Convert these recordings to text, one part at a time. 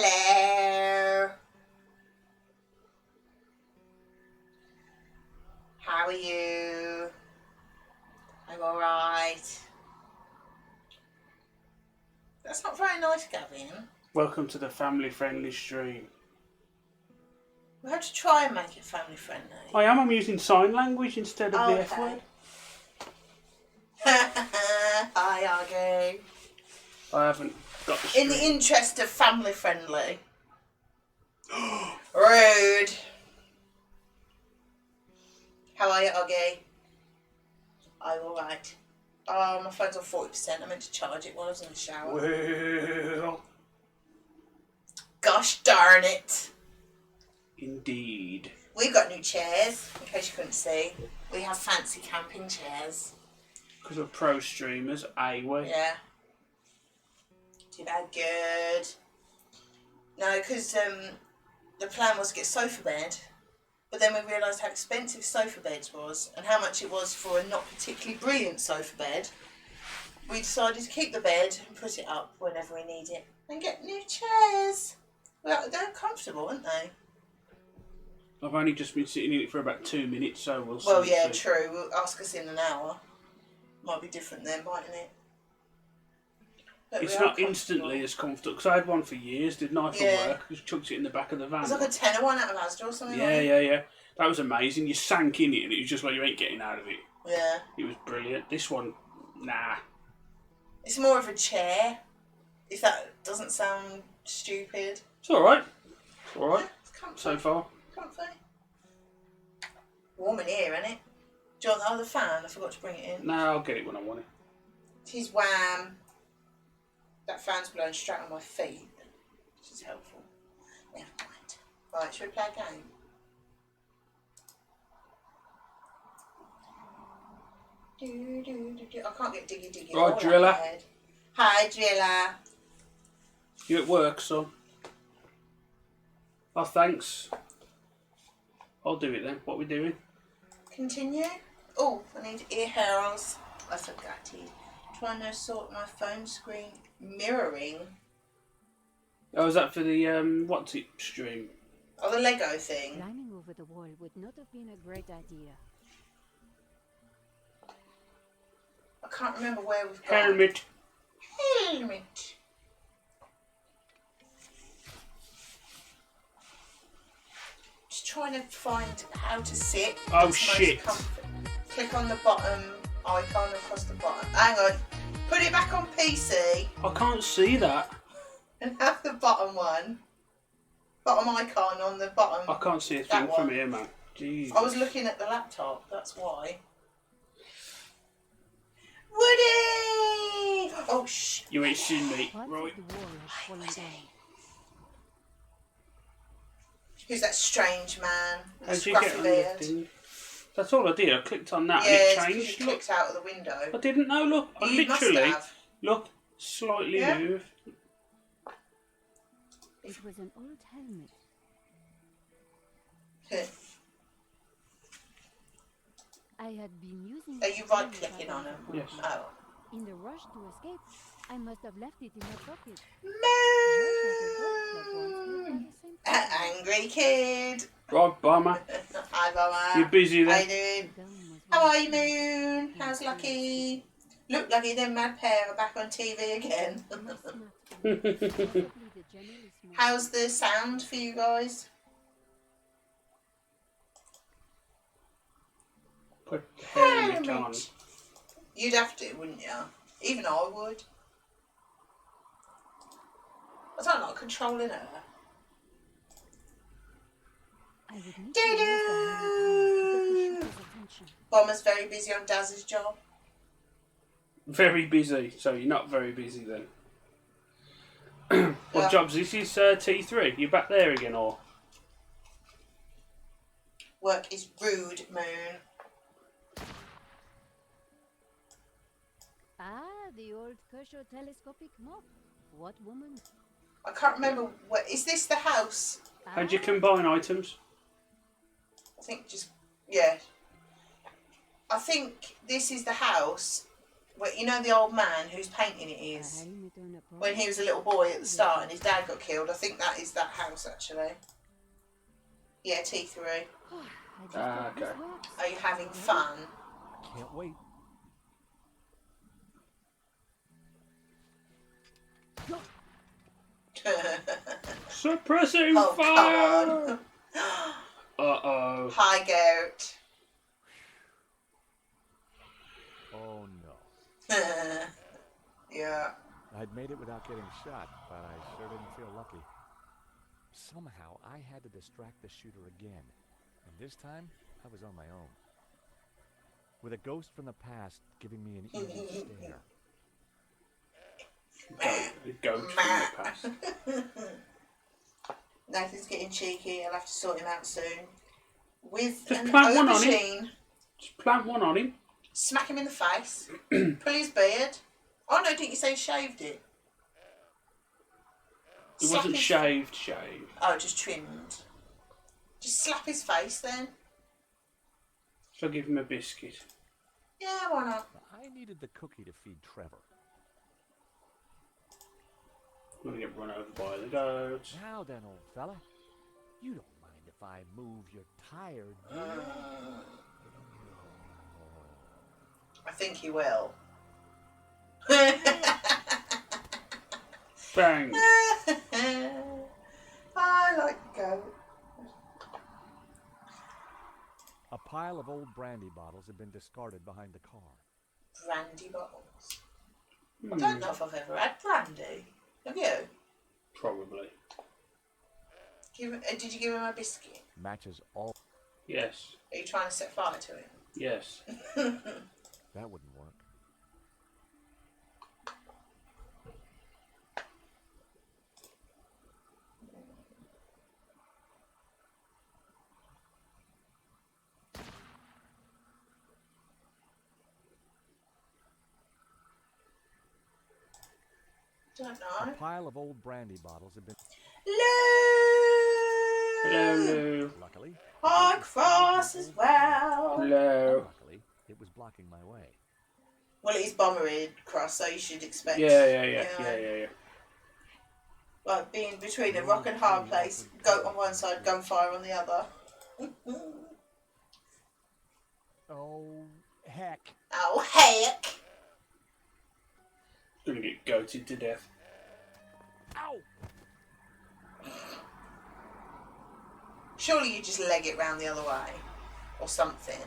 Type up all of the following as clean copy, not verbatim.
Hello. How are you? I'm alright. That's not very nice, Gavin. Welcome to the family-friendly stream. We have to try and make it family friendly. I am. I'm using sign language instead of the F word. Hi, Argo. I haven't got the stream. In the interest of family friendly. Rude. How are you, Oggy? I'm alright. Oh, my phone's on 40%. I meant to charge it while I was in the shower. Well, Gosh darn it. indeed. We've got new chairs, in case you couldn't see. We have fancy camping chairs. Because we're pro streamers, we? Yeah. Too bad good. No, because the plan was to get sofa bed, but then we realised how expensive sofa beds was and how much it was for a not particularly brilliant sofa bed. We decided to keep the bed and put it up whenever we need it and get new chairs. Well, they're comfortable, aren't they? I've only just been sitting in it for about 2 minutes, so we'll see. Well, yeah, true. We'll ask us in an hour. Might be different then, mightn't it? But it's not instantly as comfortable, because I had one for years, didn't I, for work? Just chucked it in the back of the van. It was like a tenner one out of Asda or something. Yeah. That was amazing. You sank in it and it was just like you ain't getting out of it. Yeah. It was brilliant. This one, nah. It's more of a chair, if that doesn't sound stupid. It's alright. It's alright. Yeah, it's comfy. So far. Comfy. Warm in here, isn't it? Do you want the other fan? I forgot to bring it in. No, I'll get it when I want it. She's wham. That fan's blowing straight on my feet, which is helpful. Never mind. Right, should we play a game? I can't get diggy. Right, Driller. Hi, Driller. You at work, son? Oh, thanks. I'll do it then. What are we doing? Continue. Oh, I need ear hairs. I forgot to. Trying to sort my phone screen mirroring. Oh, is that for the what's it stream? Oh, the Lego thing. Climbing over the wall would not have been a great idea. I can't remember where we've got. Helmet. Just trying to find how to sit. Oh, That's shit. Click on the bottom icon across the bottom. Hang on. Put it back on PC I can't see that. and have the bottom one. Bottom icon on the bottom. I can't see a That thing from one. here, man. Jeez. I was looking at the laptop, that's why. Woody! Oh, shh. You ain't seen me. Parts Right. of the wall had fallen down. Who's that strange man? with the How'd you get scruffy on beard? the thing? That's all I did. I clicked on that Yeah, and it's it 'cause changed. you Look. clicked out of the window. I didn't know. Look. I You must literally have. look slightly Yeah. move. It was an old helmet. I had been using Are it you to right carry clicking back on and him? forth. Yes. Oh. In the rush to escape, I must have left it in my pocket. Moon! Angry kid. Right, Bomber. Hi, Mama. You busy How you then? doing? The gun was How are well you, Moon? How's Lucky? Look, Lucky, them mad pair are back on TV again. my smartphone. Possibly the general is more- How's the sound for you guys? Put the helmet on. You'd have to, wouldn't you? Even I would. I don't like controlling her. I would need to use the helmet to get the shooter's attention. Bomber's very busy on Daz's job. Very busy. So you're not very busy then. What Yeah. job's this? Is T3? You back there again, or? Work is rude, Moon. Ah, the old Kershaw telescopic mop. What woman? I can't remember where. Is this the house? How do you combine items? I think just. Yeah. I think this is the house where, you know, the old man whose painting it A is. helmet on a when he was a little boy at the start and his dad got killed. I think that is that house actually. Yeah, T3. I just got this okay. wax. Are you having fun? Can't wait. Suppressing Oh, fire! come on. Uh-oh. Hi, Garrett. Oh no. Yeah. I'd made it without getting shot, but I sure didn't feel lucky. Somehow I had to distract the shooter again, and this time I was on my own. With a ghost from the past giving me an evil stare. The goat from the past. Nathan's getting cheeky. I'll have to sort him out soon. With Just an plant one on him. aubergine. Just plant one on him. Smack him in the face. Pull his beard. Oh no, didn't you say shaved it? It Slap wasn't his- shaved. Oh, just trimmed. Just slap his face then. So give him a biscuit. Yeah, why not? I needed the cookie to feed Trevor. I'm gonna get run over by the goats. Now then, old fella. You don't mind if I move your tired, do you? I think he will. Bang! I like goat. A pile of old brandy bottles had been discarded behind the car. Brandy bottles. I don't know if I've ever had brandy. Have you? Probably. Did you give him a biscuit? Matches all. Yes. Are you trying to set fire to him? Yes. That wouldn't work. Don't A know. pile of old brandy bottles had been. Hello, Lou! Lou. Luckily. High cross as well. Hello. Luckily, it was blocking my way. Well, it is Bomberhead cross, so you should expect. Yeah. Like being between a rock and hard place, goat on one side, gunfire on the other. Oh, heck. Oh, heck! Gonna get goated to death. Ow! Surely you just leg it round the other way. Or something.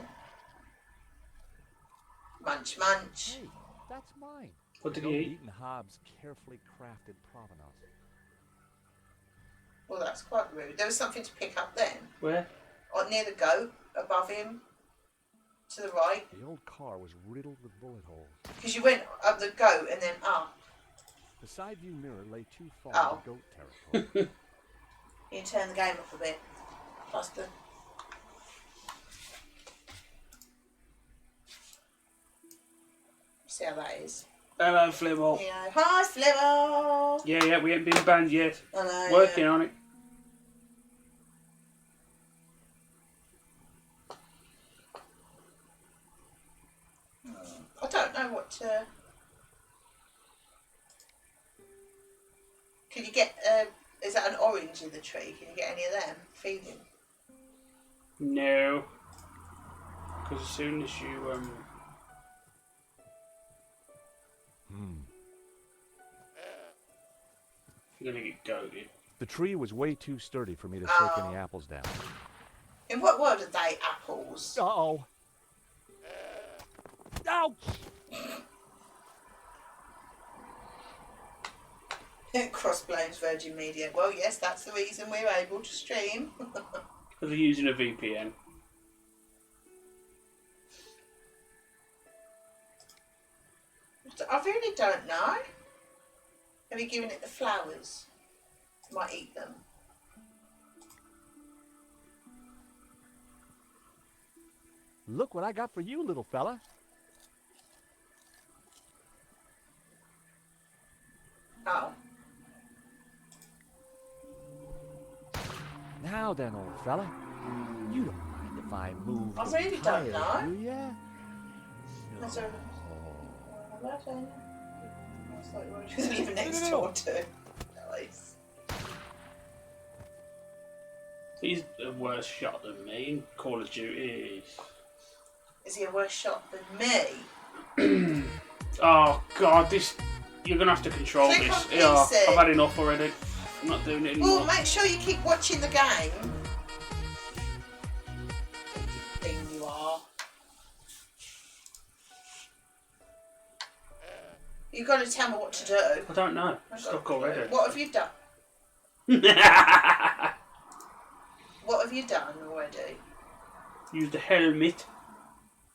Munch, munch. Hey, that's mine. What did Goat he eat? meat and Hobbs' carefully crafted provenance. Well, that's quite rude. There was something to pick up then. Where? Or near the goat, above him. To the right. The old car was riddled with bullet holes. Because you went up the goat and then up. The side view mirror lay too far Oh. into goat territory. You can turn the game up a bit. Faster. See how that is. Hello, Flibble. Yeah. Hi, Flibble! Yeah, we ain't been banned yet. I know. Working on it. I don't know what to... Can you get... is that an orange in the tree? Can you get any of them? Feed him. No. Because as soon as you, you're gonna get goated. The tree was way too sturdy for me to Oh. shake any apples down. In what world are they apples? Uh-oh. Ow! Cross blames Virgin Media. Well, yes, that's the reason we're able to stream. Because they're using a VPN. I really don't know. Have you given it the flowers? Might eat them. Look what I got for you, little fella. Oh. Now then, old fella. You don't mind if I move I the really don't tires, know. do ya? That's a... It's like we're living next door to. Nice. He's a worse shot than me in Call of Duty. Is he a worse shot than me? Oh God, this you're gonna have to control Click this. on Yeah, PC. I've had enough already. I'm not doing it anymore. Well, make sure you keep watching the game. Thing you are. You've got to tell me what to do. I don't know. I'm stuck already. What have you done? What have you done already? Use the helmet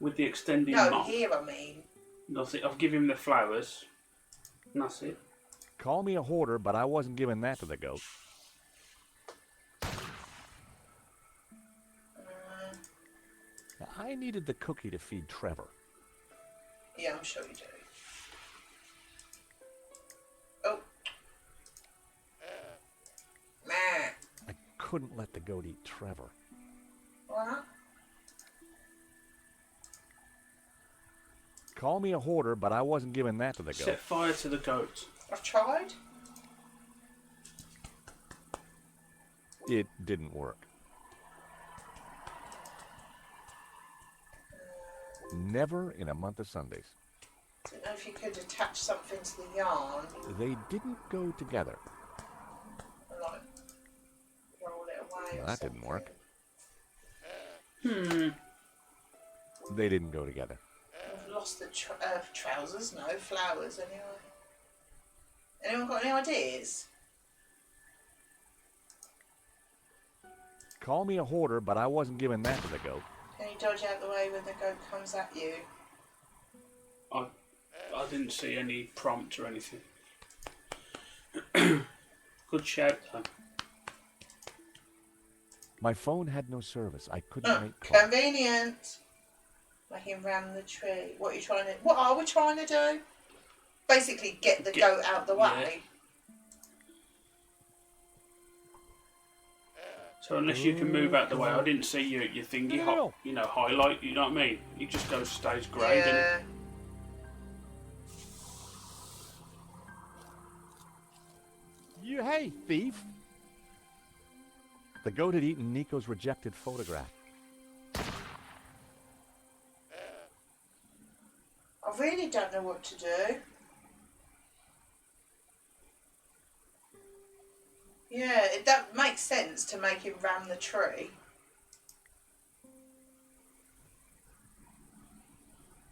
with the extended No, mop. here I mean. Nothing. I've given him the flowers. And that's it. Call me a hoarder, but I wasn't giving that to the goat. Now, I needed the cookie to feed Trevor. Yeah, I'm sure you do. Oh. Meh. I couldn't let the goat eat Trevor. What? Call me a hoarder, but I wasn't giving that to the goat. Set fire to the goat. I've tried. It didn't work. Never in a month of Sundays. Didn't know if you could attach something to the yarn They didn't go together. and like roll it away. Well, or that something. didn't work. Hmm. They didn't go together. I've lost the trousers. No flowers anyway. Anyone got any ideas? Call me a hoarder, but I wasn't giving that to the goat. Can you dodge out the way when the goat comes at you? I didn't see any prompt or anything. Good shout though. My phone had no service. I couldn't make calls. Convenient. Make him ram the tree. What are you trying to? What are we trying to do? Basically, get the goat out the way. So unless you can move out the way, I didn't see your thingy, No. highlight. You know what I mean? It just goes stays grey. doesn't it? Yeah. You, hey, thief! The goat had eaten Nico's rejected photograph. I really don't know what to do. Yeah, that makes sense to make him ram the tree.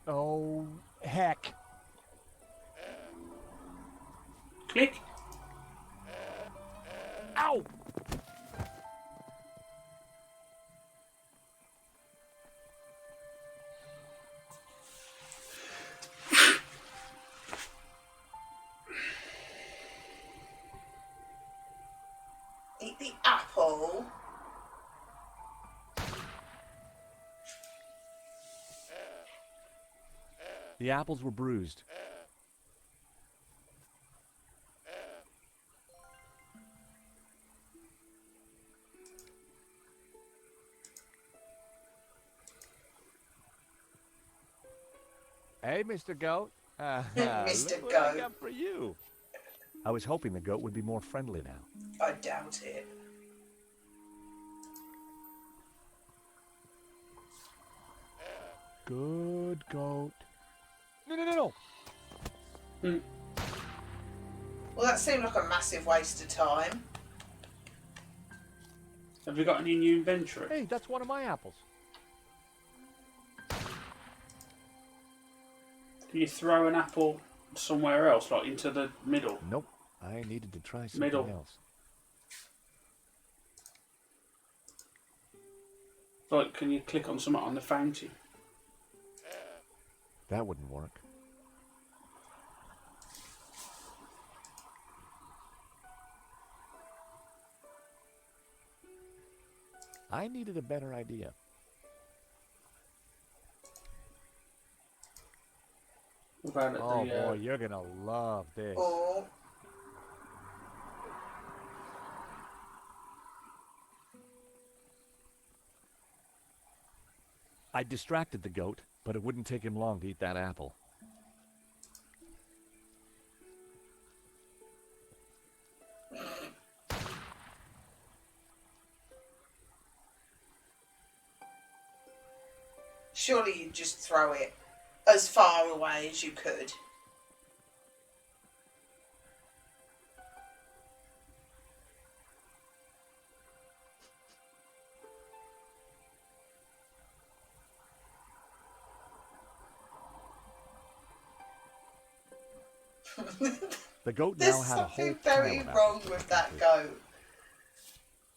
Oh, heck. Click. Ow! Eat the apple. The apples were bruised. Hey, Mr. Goat. Mr. Look what I Goat. got for you. I was hoping the goat would be more friendly now. I doubt it. Good goat. No. Well, that seemed like a massive waste of time. Have you got any new inventory? Hey, that's one of my apples. Can you throw an apple somewhere else, like into the middle? Nope. I needed to try something Middle. else. Like, can you click on something on the fountain? That wouldn't work. I needed a better idea. About it, Oh boy, you're gonna love this. Or I distracted the goat, but it wouldn't take him long to eat that apple. Surely you'd just throw it as far away as you could. The goat There's now had a whole something very pile of wrong apples with to that complete. goat.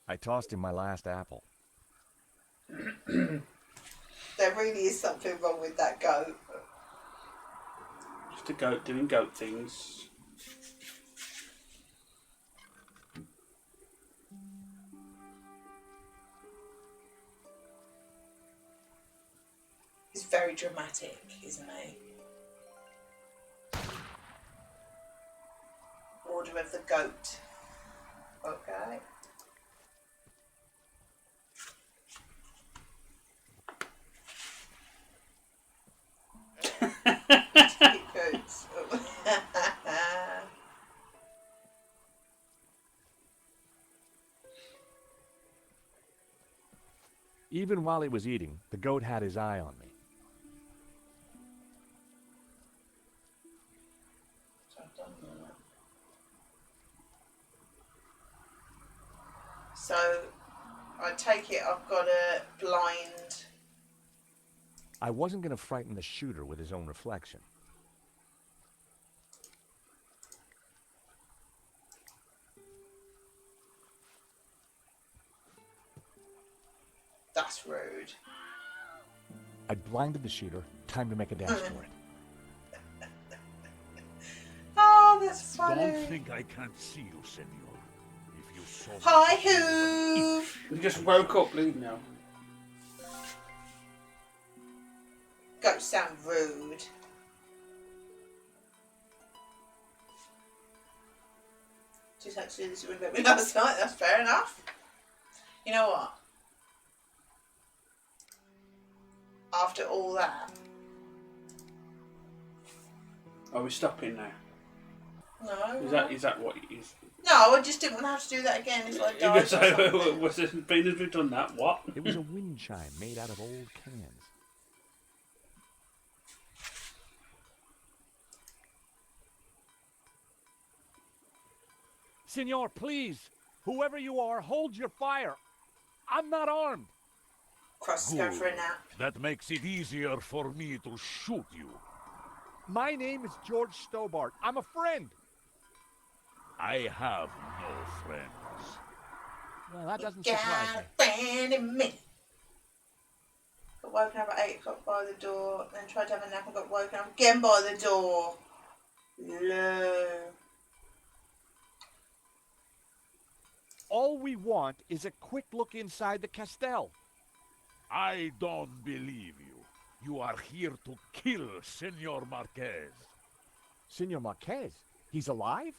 I tossed him my last apple. There really is something wrong with that goat. Just a goat doing goat things. He's very dramatic, isn't he? Order of the goat. Okay. Ticket goats. Even while he was eating, the goat had his eye on me. So, I take it I've got a blind. I wasn't going to frighten the shooter with his own reflection. That's rude. I blinded the shooter. Time to make a dash for it. Oh, that's Don't funny. think I can't see you, senor. If you saw me, Hi, who? You just woke up, leave now. Goats sound rude. Just actually this room with me last night. That's fair enough. You know what? After all that, Are we stopping now? no. Is that what it is? No, I just didn't want to have to do that again if I died. Or something. Was it been as we've done that? What? It was a wind chime made out of old cans. Senor, please! Whoever you are, hold your fire! I'm not armed! Cross is going for a nap. that makes it easier for me to shoot you. My name is George Stobart. I'm a friend! I have no friends. Well, that doesn't surprise Got me. a friend in me. Got woken up at 8 o'clock by the door, then tried to have a nap and got woken up again by the door. Low. All we want is a quick look inside the Castell. I don't believe you. You are here to kill Senor Marquez. Senor Marquez? He's alive?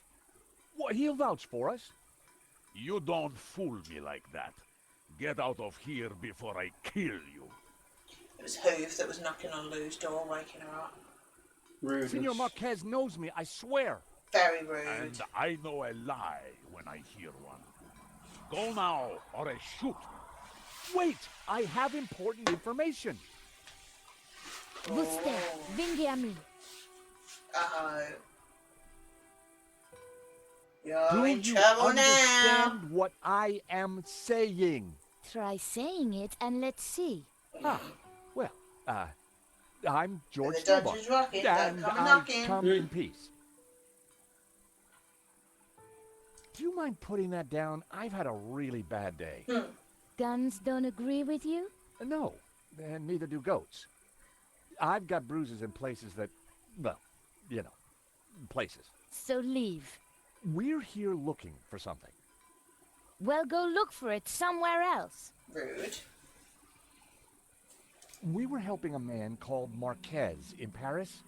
Well, he'll vouch for us. You don't fool me like that. Get out of here before I kill you. It was Hoof that was knocking on Lou's door, waking her up. Rudeness. Senor Marquez knows me, I swear. Very rude. And I know a lie when I hear one. Go now, or I shoot. Wait, I have important information. Vostè, venghi a me. Uh-oh. You're Do in you trouble now. understand what I am saying? Try saying it and let's see. Ah, well, I'm George The Stobart, dungeon's rocking, don't and come I knocking. come in peace. Do you mind putting that down? I've had a really bad day. Guns don't agree with you? No, and neither do goats. I've got bruises in places that, well, you know, places. So leave. We're here looking for something. Well, go look for it somewhere else. Rude. We were helping a man called Marquez in Paris.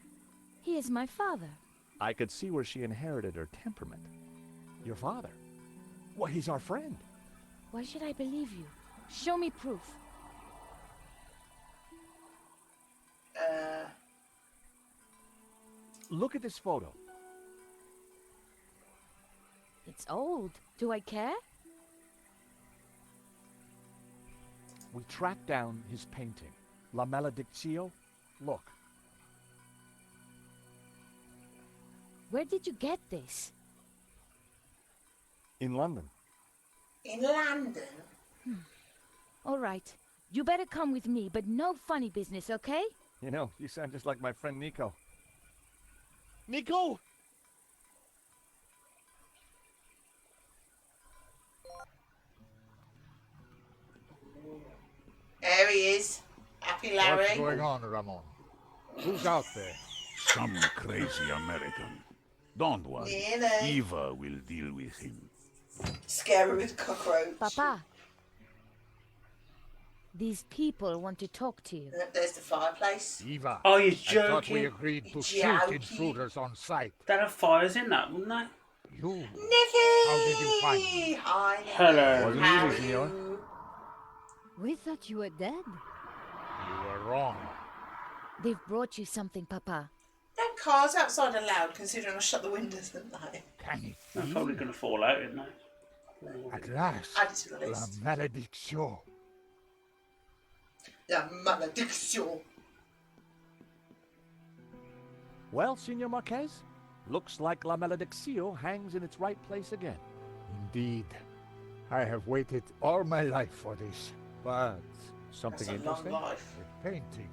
He is my father. I could see where she inherited her temperament. Your father? Well, he's our friend. Why should I believe you? Show me proof. Look at this photo. It's old. Do I care? We tracked down his painting. La Maledictio? Look. Where did you get this? In London. In London? All right. You better come with me, but no funny business, okay? You know, you sound just like my friend Nico. Nico! There he is. Happy Larry. What's going on, Ramon? Who's out there? Some crazy American. Don't worry. Really? Eva will deal with him. Scary with cockroach. Papa. These people want to talk to you. There's the fireplace. Eva. Oh, you're I thought we joking. agreed to shoot Joking. intruders on sight. They'd have fires in that, wouldn't they? You. Nicky! How did you find me? Hi, Nicky. Hello. Wasn't How easy, are senor. you? We thought you were dead. You were wrong. They've brought you something, Papa. Them cars outside are loud considering I shut the windows, didn't they? Can it They're be? probably going to fall out, isn't they? At last. Add it to the La list. Maledictio. La Malediction. Well, Senor Marquez, looks like La Maledictio hangs in its right place again. Indeed. I have waited all my life for this. But Something That's a long interesting? life. the painting.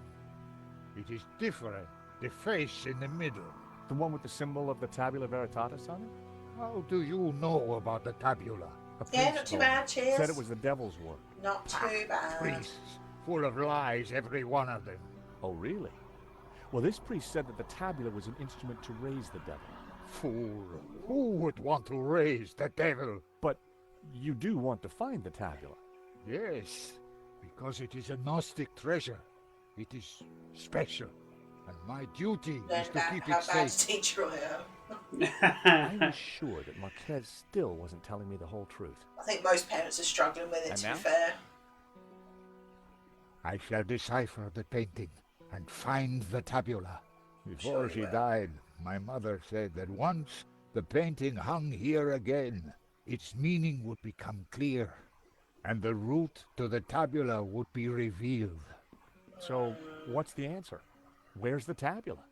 It is different. The face in the middle. The one with the symbol of the Tabula Veritatis on it? How do you know about the tabula? A Yeah, priest not too told me. bad, cheers. Said it was the devil's work. Not too bad. Priests. Full of lies, every one of them. Oh, really? Well, this priest said that the tabula was an instrument to raise the devil. Fool. Who would want to raise the devil? But you do want to find the tabula. Yes, because it is a Gnostic treasure. It is special. And my duty Learn is to about keep how it bad a safe. teacher I am. I was sure that Marquez still wasn't telling me the whole truth. I think most parents are struggling with it, And to now? be fair. I shall decipher the painting and find the tabula. Before Sure she you will. died, my mother said that once the painting hung here again, its meaning would become clear, and the route to the tabula would be revealed. So, what's the answer? Where's the tabula?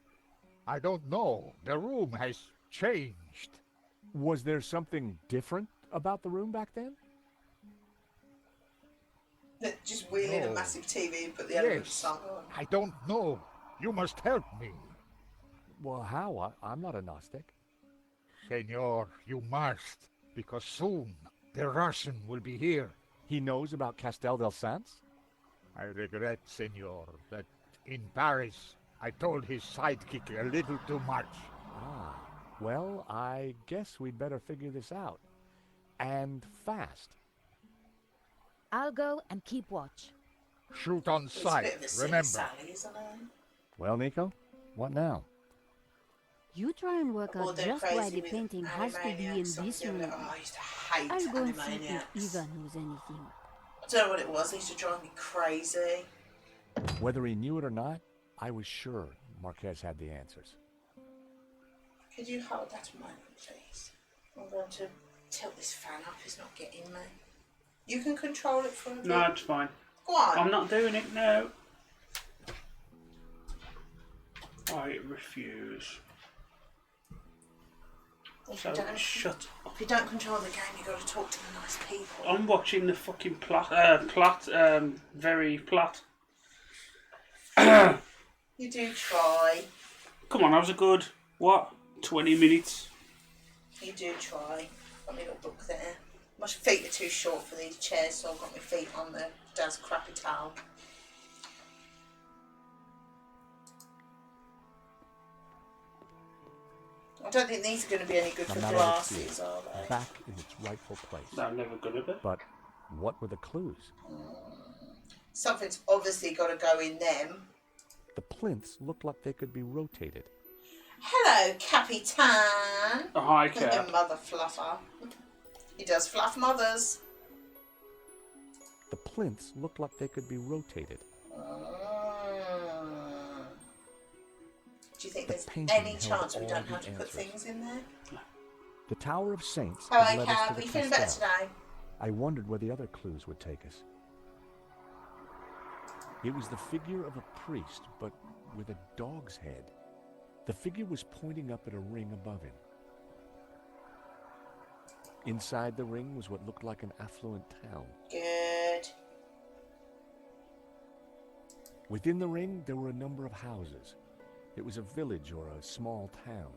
I don't know. The room has changed. Was there something different about the room back then? Just wheel in a No. massive TV and put the Elephant Yes. song on. I don't know. You must help me. Well, how? I'm not a Gnostic. Senor, you must, because soon the Russian will be here. He knows about Castel del Sans? I regret, senor, that in Paris I told his sidekick a little too much. Ah, well, I guess we'd better figure this out. And fast. I'll go and keep watch. Shoot on It's a sight, bit of a silly remember. Sally, isn't it? Well, Nico, what now? You try and work Or out they're just why crazy the with painting has to be in Animaniacs, this something room. like- Oh, I used to hate I'll go and see if Animaniacs. Eva knows anything. I don't know what it was. It used to drive me crazy. Whether he knew it or not, I was sure Marquez had the answers. Could you hold that a moment, please? I'm going to tilt this fan up. It's not getting me. You can control it for a bit. No, it's fine. Go on. I'm not doing it now. I refuse. If you So don't- shut up. If you don't control the game, you've got to talk to the nice people. I'm watching the fucking plot. Very plot. You do try. Come on, that was a good, what, 20 minutes? You do try. Got my little book there. My feet are too short for these chairs, so I've got my feet on the dad's crappy towel. I don't think these are going to be any good for I'm not glasses, are they? Back in its rightful place. They're never gonna be. But what were the clues? Something's obviously got to go in them. The plinths looked like they could be rotated. Hello, Capitan. A high Your cap. mother fluffer. He does fluff mothers. The plinths looked like they could be rotated. Do you think The there's painting any held chance we all don't the have to put answers. things in there? The Tower of Saints Hello, had led us Cab. to Are the you feeling better Castel. today? I wondered where the other clues would take us. It was the figure of a priest, but with a dog's head. The figure was pointing up at a ring above him. Inside the ring was what looked like an affluent town. Good. Within the ring, there were a number of houses. It was a village or a small town.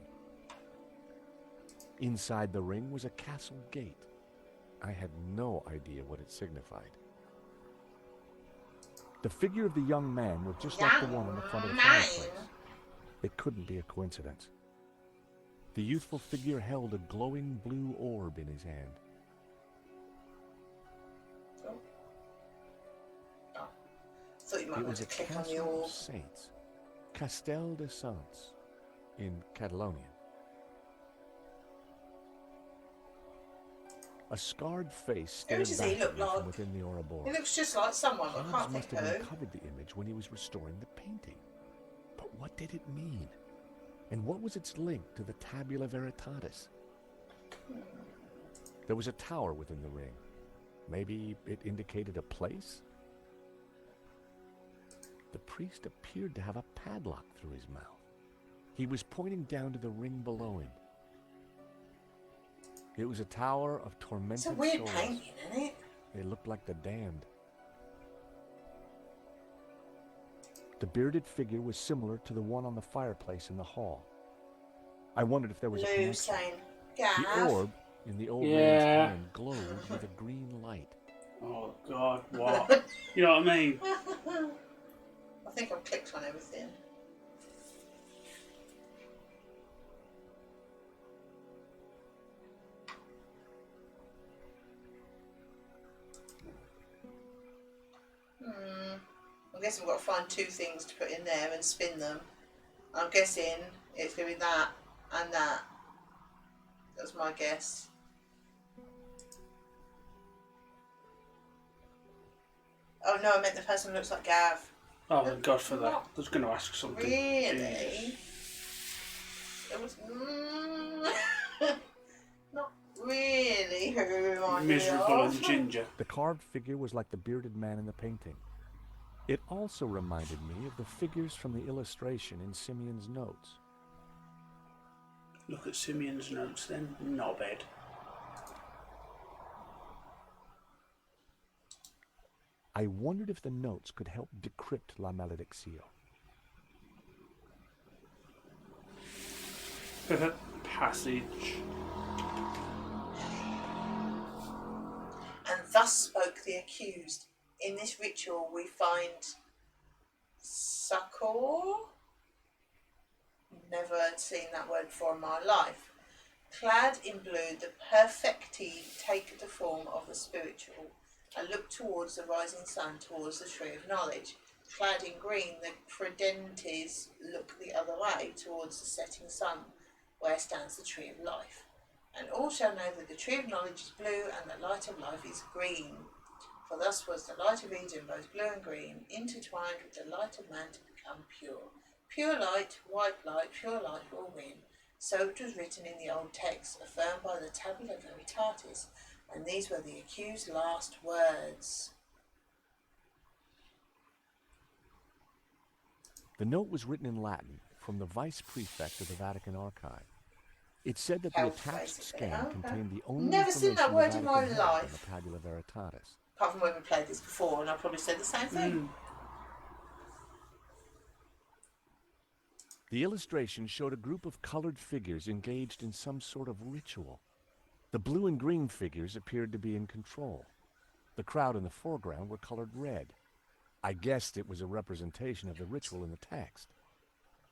Inside the ring was a castle gate. I had no idea what it signified. The figure of the young man was just like the one on the front of the fireplace. It couldn't be a coincidence. The youthful figure held a glowing blue orb in his hand. Thought you might It want was to a click on the castle orb. of saints, Castel de Sants, in Catalonia. A scarred face stared does back he at look me from like? within the Ouroboros. He looks just like someone, but I Hans can't must think have who. uncovered the image when he was restoring the painting. But what did it mean? And what was its link to the Tabula Veritatis? There was a tower within the ring. Maybe it indicated a place? The priest appeared to have a padlock through his mouth. He was pointing down to the ring below him. It was a tower of tormented It's a weird souls. painting, isn't it? They looked like the damned. The bearded figure was similar to the one on the fireplace in the hall. I wondered if there was a Lou connection. saying, The Gav. orb in the old Yeah. man's hand glowed with a green light. Oh God, what? You know what I mean? I think I've clicked on everything. I'm guessing we've got to find two things to put in there and spin them. I'm guessing it's going to be that and that. That's my guess. Oh no, I meant the person who looks like Gav. Oh thank God for that. I was going to ask something. Really? It was not really who I Miserable knew and of. ginger. The carved figure was like the bearded man in the painting. It also reminded me of the figures from the illustration in Simeon's notes. Look at Simeon's notes then. Not bad. I wondered if the notes could help decrypt La Malediccio. Passage. And thus spoke the accused. In this ritual we find succor. Never had seen that word before in my life. Clad in blue, the perfecti take the form of the spiritual and look towards the rising sun, towards the tree of knowledge. Clad in green, the credentes look the other way, towards the setting sun, where stands the tree of life. And all shall know that the tree of knowledge is blue, and the light of life is green. For thus was the light of Eden, both blue and green, intertwined with the light of man to become pure. Pure light, white light, pure light will win. So it was written in the old text, affirmed by the Tabula Veritatis, and these were the accused's last words. The note was written in Latin from the vice prefect of the Vatican Archive. It said that the Health, attached basically. scan Okay. contained the only Never seen that information word the in my Vatican had on life. the Tabula Veritatis. Apart from when we played this before, and I probably said the same thing. The illustration showed a group of colored figures engaged in some sort of ritual. The blue and green figures appeared to be in control. The crowd in the foreground were colored red. I guessed it was a representation of the ritual in the text.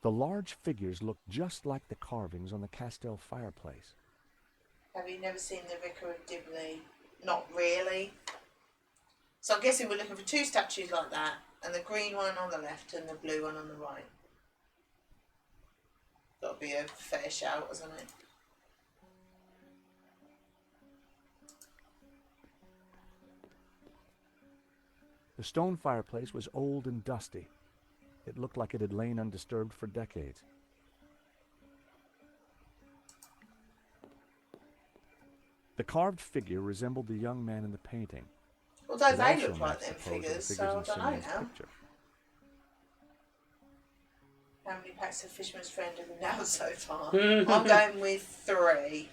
The large figures looked just like the carvings on the Castel fireplace. Have you never seen the Vicar of Dibley? Not really. So I'm guessing we're looking for two statues like that, and the green one on the left and the blue one on the right. Got to be a fair shout, hasn't it? The stone fireplace was old and dusty. It looked like it had lain undisturbed for decades. The carved figure resembled the young man in the painting. Although It they also look like matched them the pose of the figures, figures so I in don't know Simeon's now. picture. How many packs of Fisherman's Friend have we nailed so far? I'm going with 3.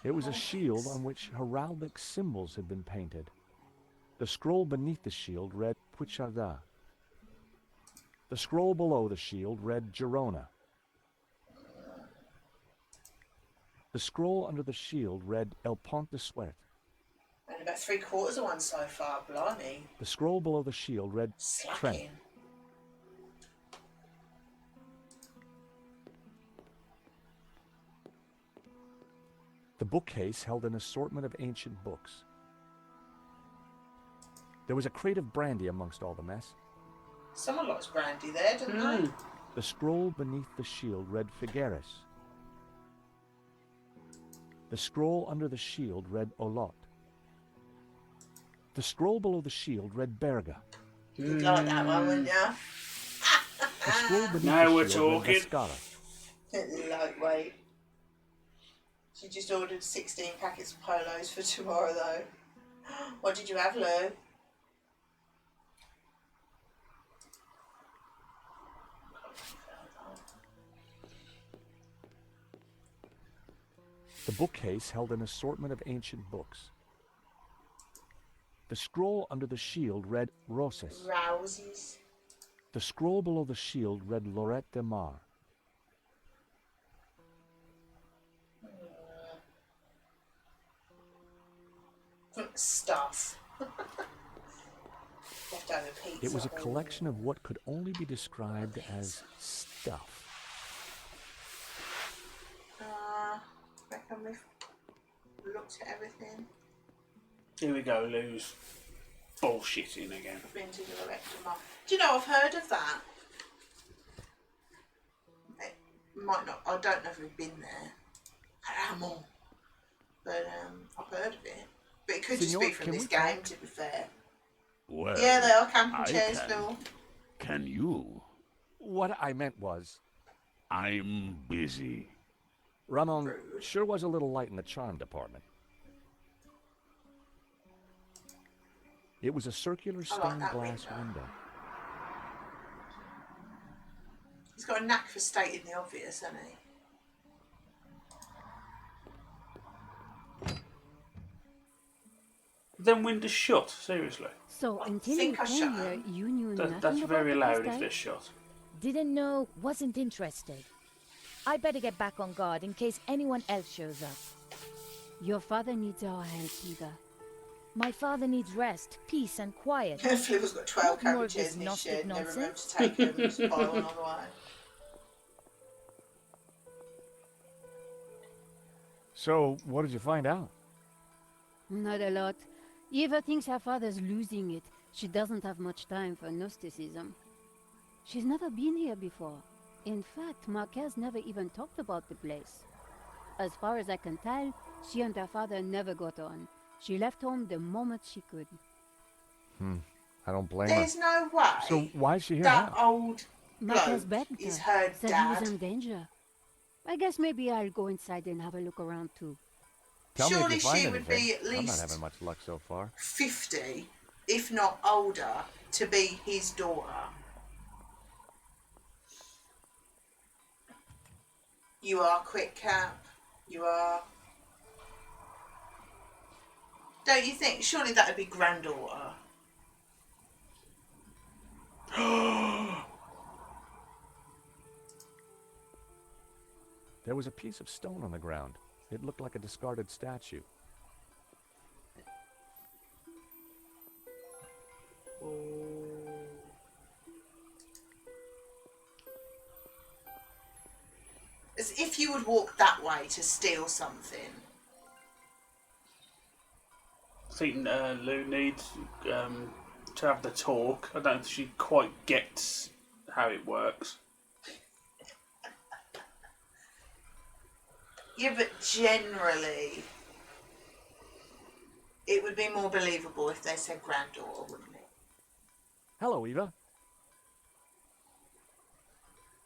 It was a shield on which heraldic symbols had been painted. The scroll beneath the shield read Puicharda. The scroll below the shield read Girona. The scroll under the shield read El Pont de Suerte. And about 3/4 of one so far, blimey. The scroll below the shield read Trent. Slacking. The bookcase held an assortment of ancient books. There was a crate of brandy amongst all the mess. Someone likes brandy there, don't they? The scroll beneath the shield read Figueres. The scroll under the shield read Olot. The scroll below the shield read Berga. You'd like that one, wouldn't you? The scroll beneath Now the we're shield talking. read Vescala. Lightweight. She just ordered 16 packets of polos for tomorrow, though. What did you have, Lou? The bookcase held an assortment of ancient books. The scroll under the shield read Roses. Rouses. The scroll below the shield read Lorette de Mar. Stuff. Leftover pizza. It was a collection of what could only be described as stuff. Reckon we've looked at everything. Here we go, Lou's bullshitting again. Been to the Erector. Do you know, I've heard of that. It might not, I don't know if we've been there. Ramon. But I've heard of it. But it could just Senor, be from can this we game, talk? to be fair. Well, Yeah, they are camping I chairs, can. Phil. Can you? What I meant was, I'm busy. Ramon sure was a little light in the charm department. It was a circular stained that glass window. window. He's got a knack for stating the obvious, hasn't he? Then windows shut, seriously. So until you think I came shut here, 'em. you knew nothing That's about very the loud place, if eh? they're shut. Didn't know, wasn't interested. I better get back on guard in case anyone else shows up. Your father needs our help, Eva. My father needs rest, peace, and quiet. Flipper's got 12 More camping of chairs this in his Gnostic shed. Never remember nonsense. to take them. Just buy one on the way. So, what did you find out? Not a lot. Eva thinks her father's losing it. She doesn't have much time for Gnosticism. She's never been here before. In fact, Marquez never even talked about the place. As far as I can tell, she and her father never got on. She left home the moment she could. I don't blame her. There's no way So, why is she here that now? old Marquez bloke begged is her, her said he dad. was in danger. I guess maybe I'll go inside and have a look around too. Tell me Surely if you find she would anything. be at I'm not least having much luck so far. 50, if not older, to be his daughter. You are quick, Cap. You are. Don't you think? Surely that would be granddaughter. There was a piece of stone on the ground. It looked like a discarded statue. As if you would walk that way to steal something. I think Lou needs to have the talk. I don't think she quite gets how it works. Yeah, but generally, it would be more believable if they said granddaughter, wouldn't it? Hello, Eva.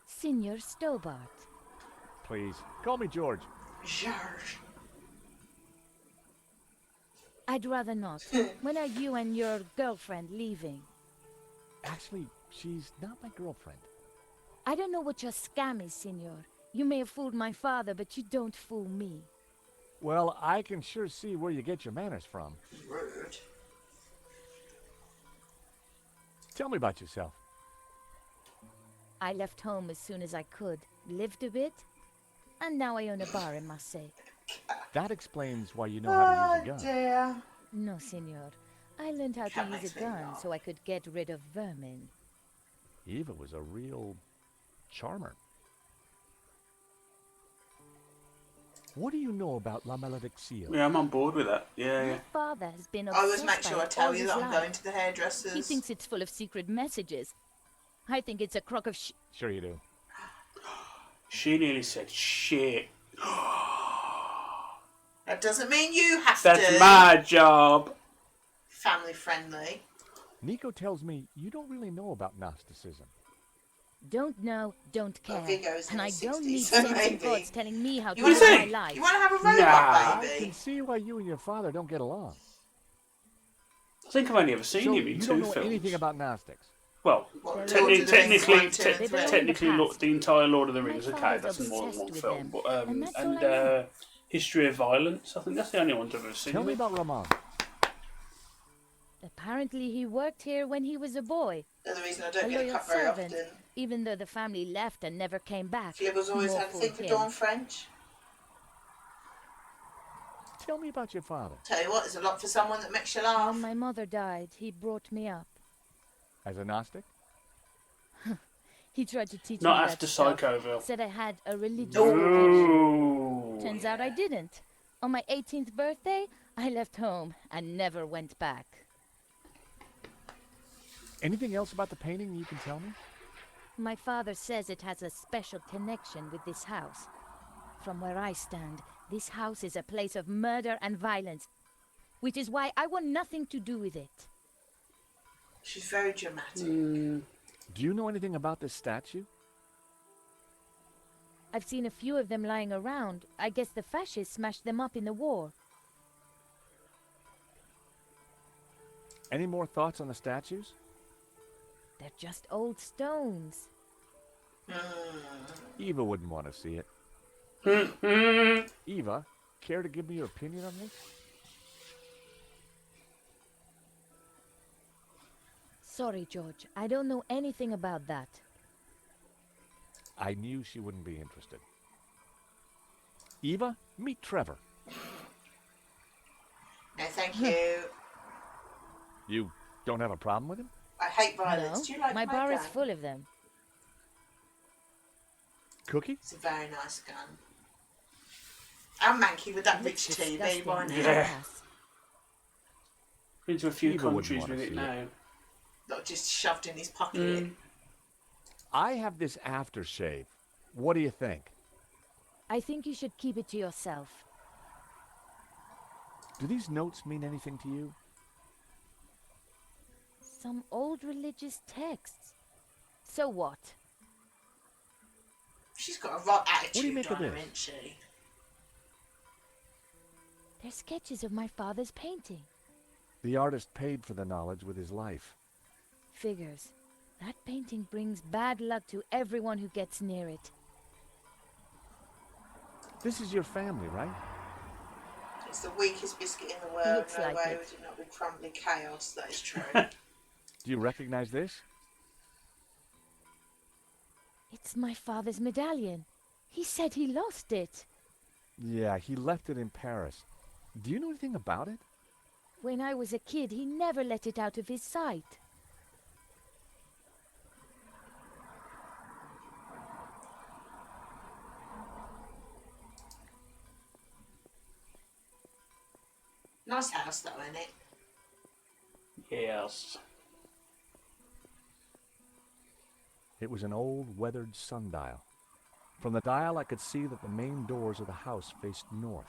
Senor Stobart. Please, call me George. George. I'd rather not. When are you and your girlfriend leaving? Actually, She's not my girlfriend. I don't know what your scam is, senor. You may have fooled my father, but you don't fool me. Well, I can sure see where you get your manners from. Rude. Tell me about yourself. I left home as soon as I could, lived a bit, and now I own a bar in Marseille. That explains why you know how to use a gun. Dear. No, senor. I learned how Cat to use makes a me gun laugh. so I could get rid of vermin. Eva was a real charmer. What do you know about La Maledicción? Yeah, I'm on board with that. Yeah, My yeah. father has been I obsessed always make by sure I it tell all you his that I'm life. going to the hairdressers. He thinks it's full of secret messages. I think it's a crock of Sure you do. She nearly said shit. That doesn't mean you have That's to. my job. Family friendly. Nico tells me you don't really know about Gnosticism. Don't know, don't care. Well, Viggo's in And I his don't 60s, need so sense and maybe. gods telling me how to You want live to my see? life. You want to have a robot I baby? can see why you and your father don't get along. I think I've only ever seen So him in you two don't know films. anything about Gnostics. Well, What, They're Lord of the Rings, technically, 1, 2 and 3? They're in the past. the entire Lord of the My Rings. Okay, father's that's in more than one obsessed with film. them, But and that's all and I know. History of Violence. I think that's the only one I've ever seen. Tell him me in. about Ramon. Apparently he worked here when he was a boy. That's the reason I A don't get a loyal cut very servant, often. even though the family left and never came back. Flibber's always More had a fool thing for him. Dawn French. Tell me about your father. Tell you what, there's a lot for someone that makes you When laugh. my mother died, he brought me up. As a Gnostic? He tried to teach Not me after that stuff. Psychoville. Said I had a religious Ooh. vocation. Ooh. Turns out I didn't. On my 18th birthday, I left home and never went back. Anything else about the painting you can tell me? My father says it has a special connection with this house. From where I stand, this house is a place of murder and violence, which is why I want nothing to do with it. She's very dramatic. Do you know anything about this statue? I've seen a few of them lying around. I guess the fascists smashed them up in the war. Any more thoughts on the statues? They're just old stones. Eva wouldn't want to see it. Eva, care to give me your opinion on this? Sorry, George. I don't know anything about that. I knew she wouldn't be interested. Eva, meet Trevor. No, thank you. You don't have a problem with him? I hate violence. No, Do you like my my bar gun? is full of them. Cookie? It's a very nice gun. I'm manky with that rich Looks TV, disgusting. why not? Yeah. Pass. Been to a few Eva wouldn't countries wanna with it see now. Not just shoved in his pocket. I have this aftershave. What do you think? I think you should keep it to yourself. Do these notes mean anything to you? Some old religious texts. So what? She's got a right attitude do you make of on her, this? isn't she? They're sketches of my father's painting. The artist paid for the knowledge with his life. Figures. That painting brings bad luck to everyone who gets near it. This is your family, right? It's the weakest biscuit in the world. Looks No like way it. would it not be crumbly chaos. That is true. Do you recognize this? It's my father's medallion. He said he lost it. Yeah, he left it in Paris. Do you know anything about it? When I was a kid, he never let it out of his sight. Nice house, though, isn't it? Yes. It was an old, weathered sundial. From the dial, I could see that the main doors of the house faced north.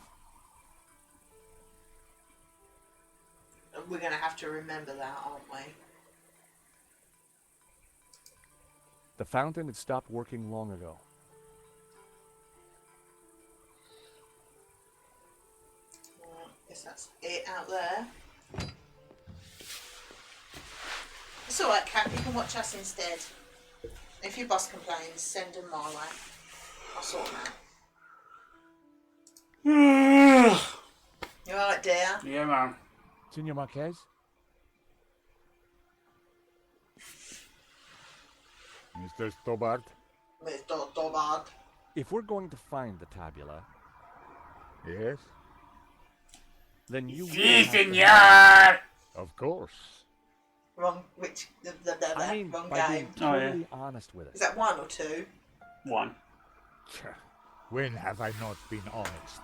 We're going to have to remember that, aren't we? The fountain had stopped working long ago. Guess that's it out there. It's alright, Cat, you can watch us instead. If your boss complains, send him my way. I'll sort him out. You alright, dear? Yeah, man. Senor Marquez? Mr. Stobart, Mr. Dobard. If we're going to find the tabula, yes, then you will Si, have to senor! of course. Wrong, which, I mean, wrong by game. being Oh, yeah. totally honest with us. Is that 1 or 2? 1. When have I not been honest?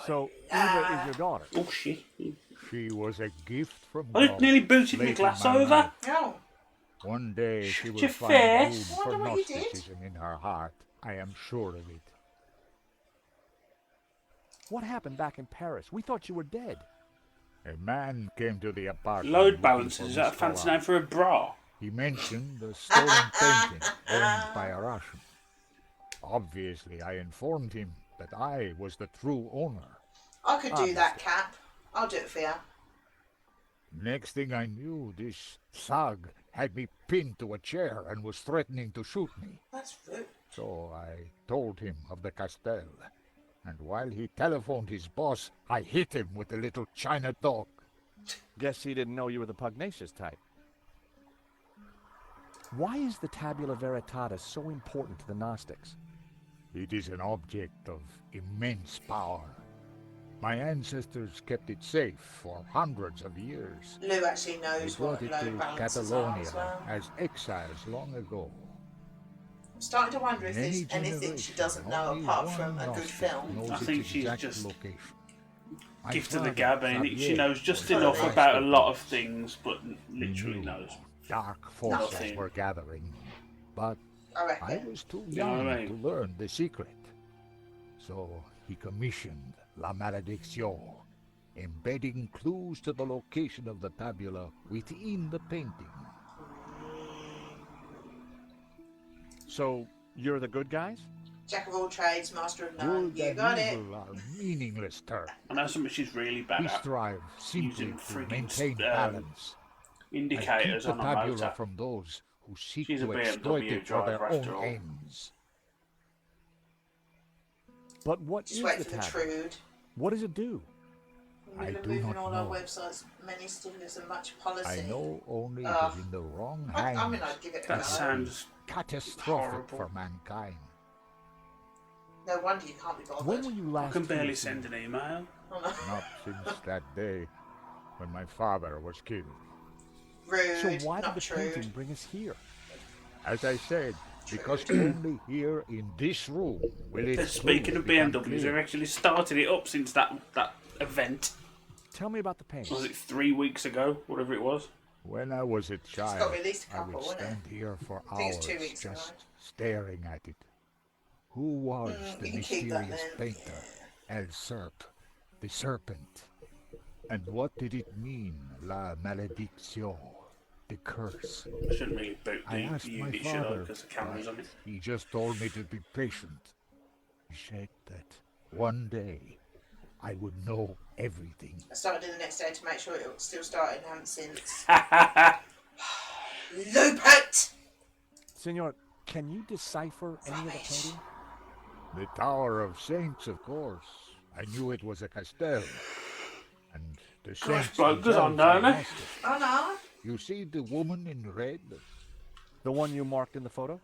So, Eva is your daughter. Oh, shit. She was a gift from I God. nearly booted my late in glass my over. life. No. One day she Shut will your find face. room I for wonder what you did. Gnosticism in her heart. I am sure of it. What happened back in Paris? We thought you were dead. A man came to the apartment. Load looking balancer. for Is that a Miss fancy Collard. name for a bra? He mentioned the stolen painting owned by a Russian. Obviously, I informed him that I was the true owner. I could do that, Cap. I'll do it for you. Next thing I knew, this thug had me pinned to a chair and was threatening to shoot me. That's rude. So I told him of the Castel. And while he telephoned his boss, I hit him with the little China dog. Guess he didn't know you were the pugnacious type. Why is the Tabula Veritatis so important to the Gnostics? It is an object of immense power. My ancestors kept it safe for hundreds of years. Lou actually They knows what brought it load to balancers are Catalonia as well. as exiles long ago. I'm starting to wonder if In there's any anything she generation, doesn't know only apart one from a good Gnostic film. knows I its think she's exact just location. My Gift of the father, gab, ain't it? She Xavier, knows just was enough a about a lot of master. things, but literally He knew knows. Dark forces Nothing. were gathering, but I I reckon. was too You know young what I to mean? learn the secret. So he commissioned La Malediction, embedding clues to the location of the tabula within the painting. So, you're the good guys? Jack of all trades, master of none. Good You and got it. evil are meaningless terms. I know something she's really bad We at. strive simply Using to friggin' maintain balance and keep Indicators the on a tabula motor. from those who seek She's a to BMW exploit it for their driver after own all. ends. But what Just is wait the for the Tabula? trude. What does it do? I We're do moving not all our know. websites, many certificates and much policy. I know only it Ugh. is in the wrong I hands. mean, I'd give it a That go. sounds Catastrophic horrible. for mankind. No wonder you can't be bothered. When were you I last can barely here, send Senor? an email. Oh, no. Not since that day when my father was killed. Rude, So why did not the true. painting bring us here? As I said, because only here in this room will it. Speaking of BMWs, they've actually started it up since that event. Tell me about the Was painting. it 3 weeks ago? Whatever it was. When I was a child, got released a I couple, would wasn't it? stand here for I think hours it's 2 weeks ago. just staring at it. Who was the you can keep that mysterious then. painter? El Serp, the serpent. And what did it mean, La Malediction, the curse? I shouldn't really boot I the asked my unit, should I? father, Because the camera's on it. he just told me to be patient. He said that one day I would know everything. I started it the next day to make sure it was still started and haven't since. Lupert! Senor, can you decipher any of the painting? The Tower of Saints, of course. I knew it was a Castel. And the saints bloke goes on, themselves are don't they? Gnostic. Oh no. You see the woman in red? The one you marked in the photo?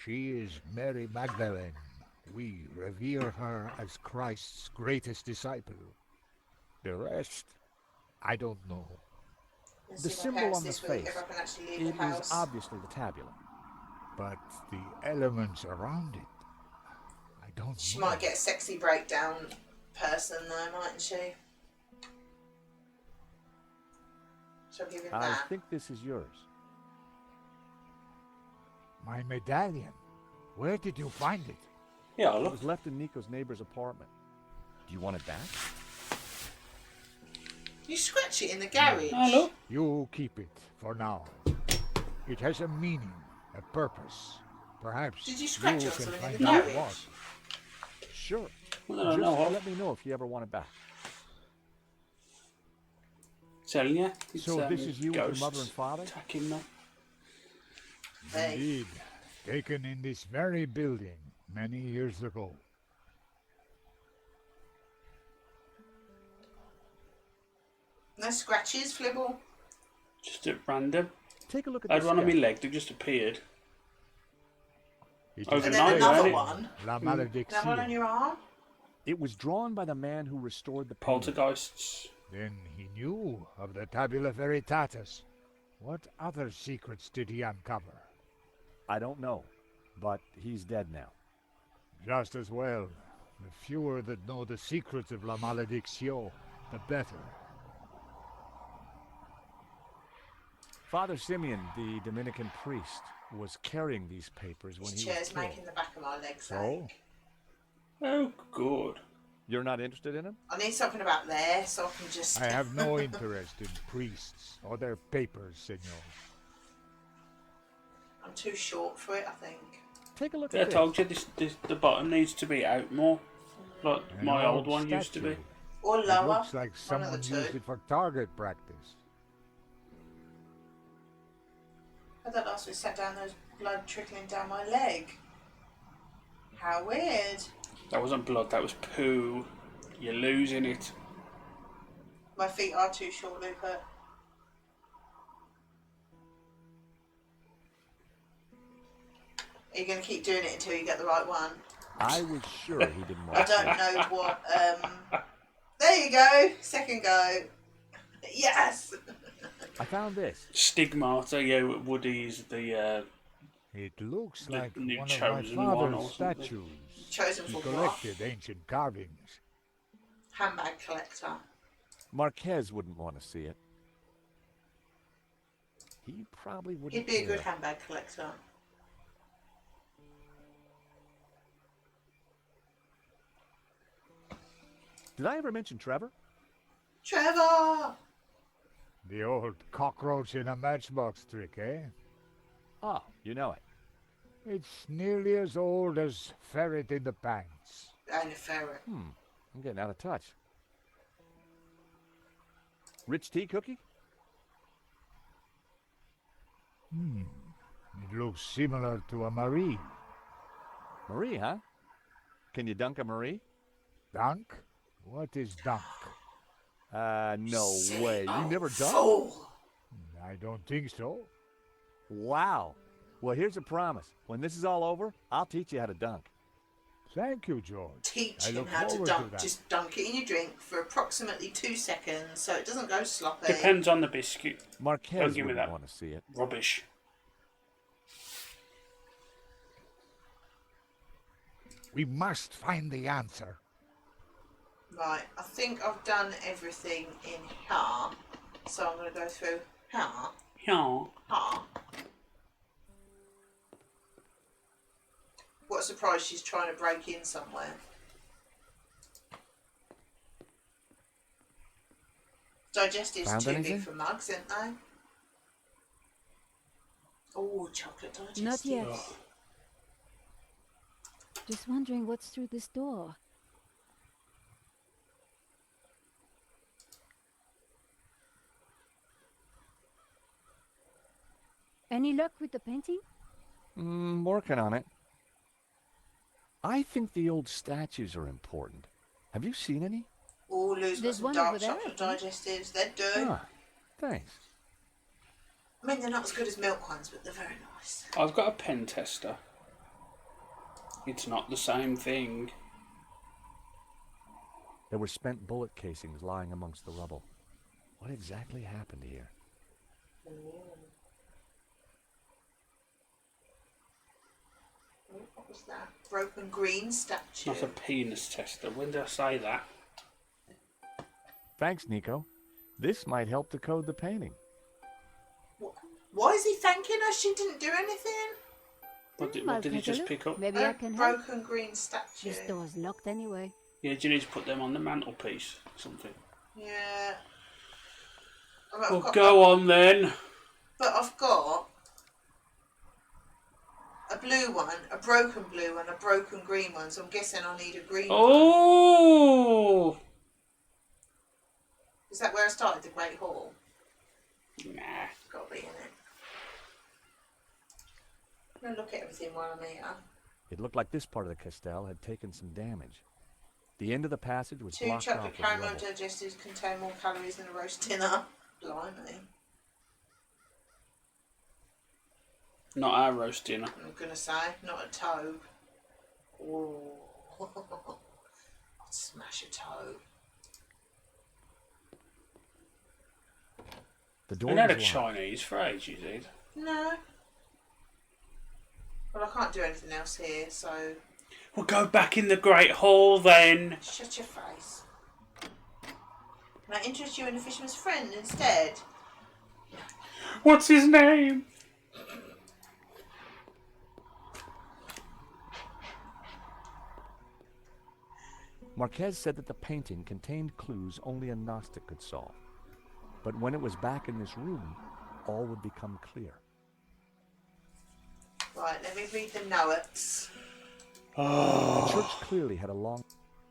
She is Mary Magdalene. We revere her as Christ's greatest disciple. The rest, I don't know. Let's The see my symbol parents on the this week, face. if I can actually leave It the is house. obviously the tabula. But the elements around it, I don't She know. might get a sexy breakdown person though, mightn't she? Shall I give him I that? think this is yours. My medallion. Where did you find it? Yeah, It look. was left in Nico's neighbor's apartment. Do you want it back? You scratch it in the garage. Oh, look. You keep it for now. It has a meaning, a purpose. Perhaps Did you scratch you it or can something find in the out garage? what. Sure. Well, I don't Just know. let me know if you ever want it back. Telling you, it's, So this is you with your ghosts mother and father? attacking me. Hey. Indeed. Taken in this very building many years ago. No scratches, Flibble? Just at random. Take a look at I had this one on my sketch. leg that just appeared. It is Overnight, And then another ain't it? one. La Now one on Malediction. your arm? It was drawn by the man who restored the painting. Poltergeists. Then he knew of the Tabula Veritatis. What other secrets did he uncover? I don't know, but he's dead now. Just as well. The fewer that know the secrets of La Malediction, the better. Father Simeon, the Dominican priest, was carrying these papers when This he was chair's killed. making the back of my legs So? ache. Oh, good. You're not interested in him? I need something about there so I can just... I have no interest in priests or their papers, senor. I'm too short for it, I think. Take a look I at told this. you the bottom needs to be out more, like An my old one used to be. statue. Or It lower. looks like One of someone the used two. it for target practice. I thought last we sat down, there was blood trickling down my leg. How weird. That wasn't blood, that was poo. You're losing it. My feet are too short, Luca. Are you going to keep doing it until you get the right one? I was sure he didn't want I to. don't know what... There you go. Second go. Yes! I found this. Stigmata, yeah, Woody's the It looks The like new one of my chosen one or father's something. statues. Chosen He for what? collected ancient carvings. Handbag collector. Marquez wouldn't want to see it. He probably wouldn't He'd be a good care. handbag collector. Did I ever mention Trevor? Trevor! The old cockroach in a matchbox trick, eh? Oh, you know it. It's nearly as old as Ferret in the Pants. And a ferret. I'm getting out of touch. Rich tea cookie? It looks similar to a Marie. Marie, huh? Can you dunk a Marie? Dunk? What is dunk? No Silly way. You old never dunked? fool. I don't think so. Wow. Well, here's a promise. When this is all over, I'll teach you how to dunk. Thank you, George. Teach I him look how to forward dunk. that. Just dunk it in your drink for approximately 2 seconds so it doesn't go sloppy. depends on the biscuit. Marquez Don't give me wouldn't that. want to see it. Rubbish. We must find the answer. Right, I think I've done everything in here. So I'm going to go through here. Yeah. Here. What a surprise she's trying to break in somewhere. Digestives Found too anything? big for mugs, aren't they? Oh, chocolate digestive. Not yet. Oh. Just wondering what's through this door. Any luck with the painting? Working on it. I think the old statues are important. Have you seen any? Oh, Lou's got There's some one dark over there, chocolate I think. digestives. They do. Ah, thanks. I mean, they're not as good as milk ones, but they're very nice. I've got a pen tester. It's not the same thing. There were spent bullet casings lying amongst the rubble. What exactly happened here? Oh, what was that? Broken green statue. Not a penis tester. When did I say that? Thanks, Nico. This might help decode the painting. Why is he thanking her? She didn't do anything. What did I'll he take a just look. pick up? Maybe I A can help. broken green statue. This door's locked anyway. Yeah, do you need to put them on the mantelpiece or something? Yeah. I mean, Well, go on then. But I've got a blue one, a broken blue one, a broken green one, so I'm guessing I need a green one. Oh! Is that where I started? The Great Hall? Nah. Got to be in it. I'm going to look at everything while I'm here. It looked like this part of the castell had taken some damage. The end of the passage was 2 blocked chocolate off with caramel rubble. digestives contain more calories than a roast dinner. Blimey. Not our roast dinner. I'm going to say, not a toe. Oh. I'd smash a toe. The door We had a was locked. Chinese for ages, Ed. No. Well, I can't do anything else here, so We'll go back in the Great Hall then. shut your face. Can I interest you in a fisherman's friend instead? What's his name? Marquez said that the painting contained clues only a Gnostic could solve. But when it was back in this room, all would become clear. Right, let me read the notes. The church clearly had a long...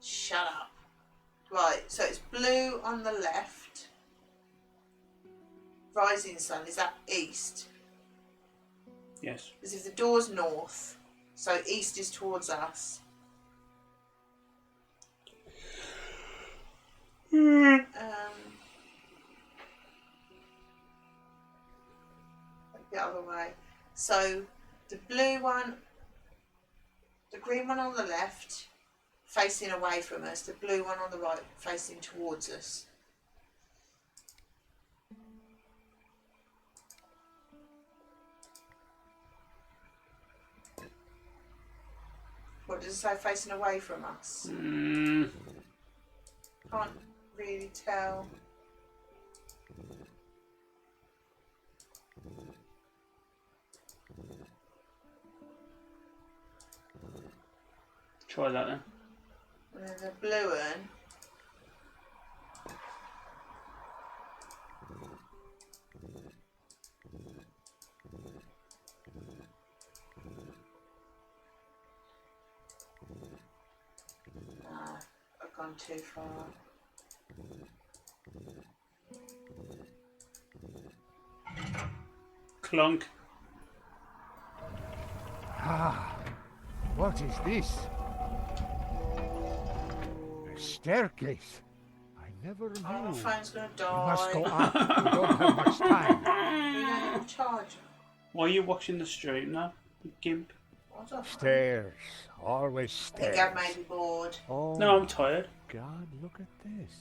Shut up. Right, so it's blue on the left. Rising sun, is that east? Yes. Because if the door's north, so east is towards us. The other way. So the blue one, the green one on the left, facing away from us. The blue one on the right, facing towards us. What does it say, facing away from us? Can't really tell. Try that then. And then the blue one. Nah, I've gone too far. Clunk. Ah, what is this? A staircase. I never knew. Oh, my phone's gonna We die. must go up. We don't have much time. We don't have a charger. Why are you watching the stream now, you gimp? What the fuck? Stairs. Always I think stairs. Gav may be bored. Oh, No, I'm tired. God, look at this.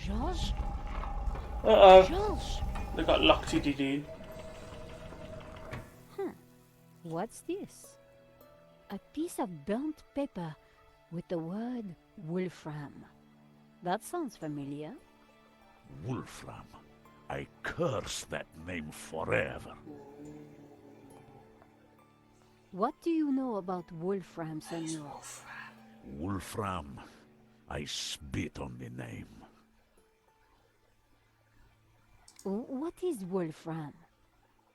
Georges? Uh-oh. Georges? They got locked it in. What's this? A piece of burnt paper with the word Wolfram. That sounds familiar. Wolfram. I curse that name forever. What do you know about Wolfram, senor? Wolfram. I spit on the name. What is Wolfram?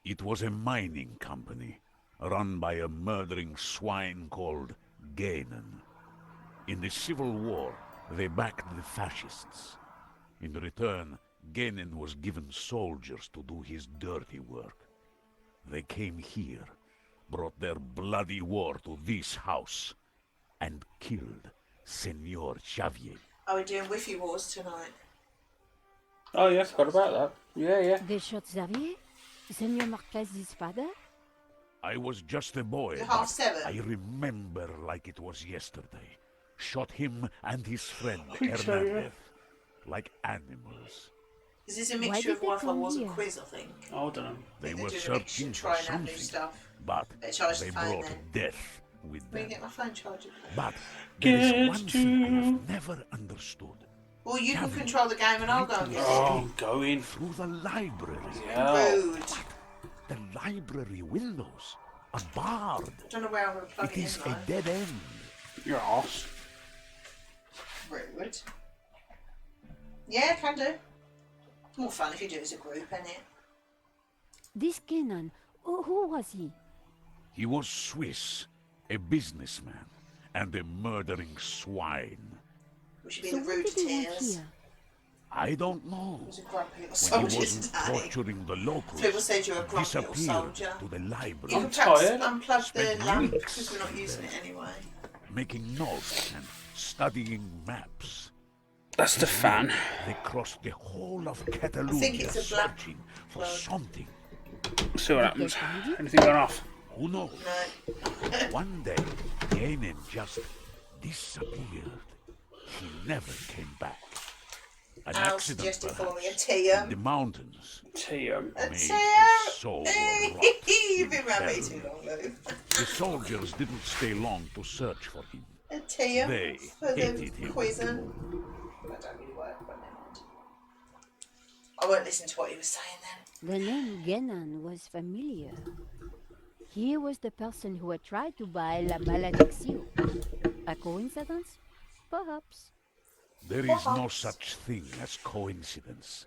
It was a mining company, run by a murdering swine called Ganon. In the Civil War, they backed the fascists. In return, Ganon was given soldiers to do his dirty work. They came here, brought their bloody war to this house, and killed Senor Xavier. Are we doing Wi-Fi Wars tonight? Oh, yeah, forgot about that. Yeah. They shot Xavier? Senor Marquez's father? I was just a boy, You're but 7:30. I remember like it was yesterday. Shot him and his friend think so, yeah. Hernandez, like animals. Is this a Why mixture did of they Wi-Fi come Wars and here? quiz, I think? Oh, I don't know. They They're were doing a mixture, searching for trying out new something, stuff. but Better charge the they phone brought then. death with Will you them. get my phone charger, please? But there is Get one thing I to- have never understood. Well, you can Gavin, control the game and I'll go and get it. Oh, I'm going. Through the library, Yeah. Rude. the library windows are barred. I don't know where I'm going to plug It it is in, a though. dead end. Your ass. Rude. Yeah, can do. More fun if you do it as a group, isn't it? This Kenan, who was he? He was Swiss, a businessman, and a murdering swine. Was she So being what rude did to he want Tears? here? I don't know. He was a grumpy little When he soldier wasn't today. torturing the locals, Flibble said you're a he grumpy little disappeared soldier. to the You library, can perhaps tired. unplug the Spent lamp weeks because we're not using it anyway. making notes and studying maps. That's the fan. They crossed the whole of I think Catalonia it's a black searching for plug. something. See what Did they happens. find it? Anything going off? Who knows? No. One day, Ganon just disappeared. He never came back. An Al accident, suggested for me a perhaps, Tium. in the mountains Tium. A made Tium! his soul Hey, rot you've in been around me hell. too long, Lou. The soldiers didn't stay long to search for him. A Tium They for the hated him. quizzing. That don't really work, but never mind. I won't listen to what he was saying then. The name Genan was familiar. He was the person who had tried to buy La Maledicción. A coincidence? Perhaps. There is no Perhaps. such thing as coincidence.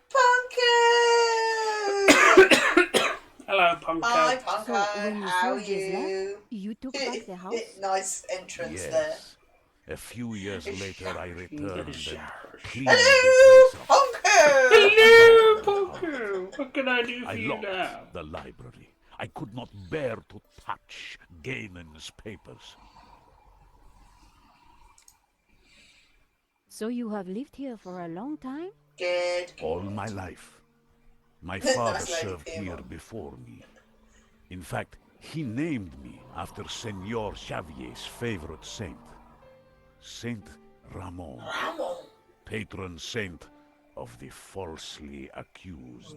Punko! Hello, Punko. Hi, So Punko. when the How are soldiers you? left, you took back the house? Nice entrance there. Yes. A few years later, I returned and cleaned Hello, the place up. Punko! Hello, Punko. What can I do for I you locked now? the library. I could not bear to touch Ganon's papers. So you have lived here for a long time? Good. All my life. My Nice father lady, served here Piedmont. before me. In fact, he named me after Senor Xavier's favorite saint. Saint Ramon, Ramon. patron saint of the falsely accused.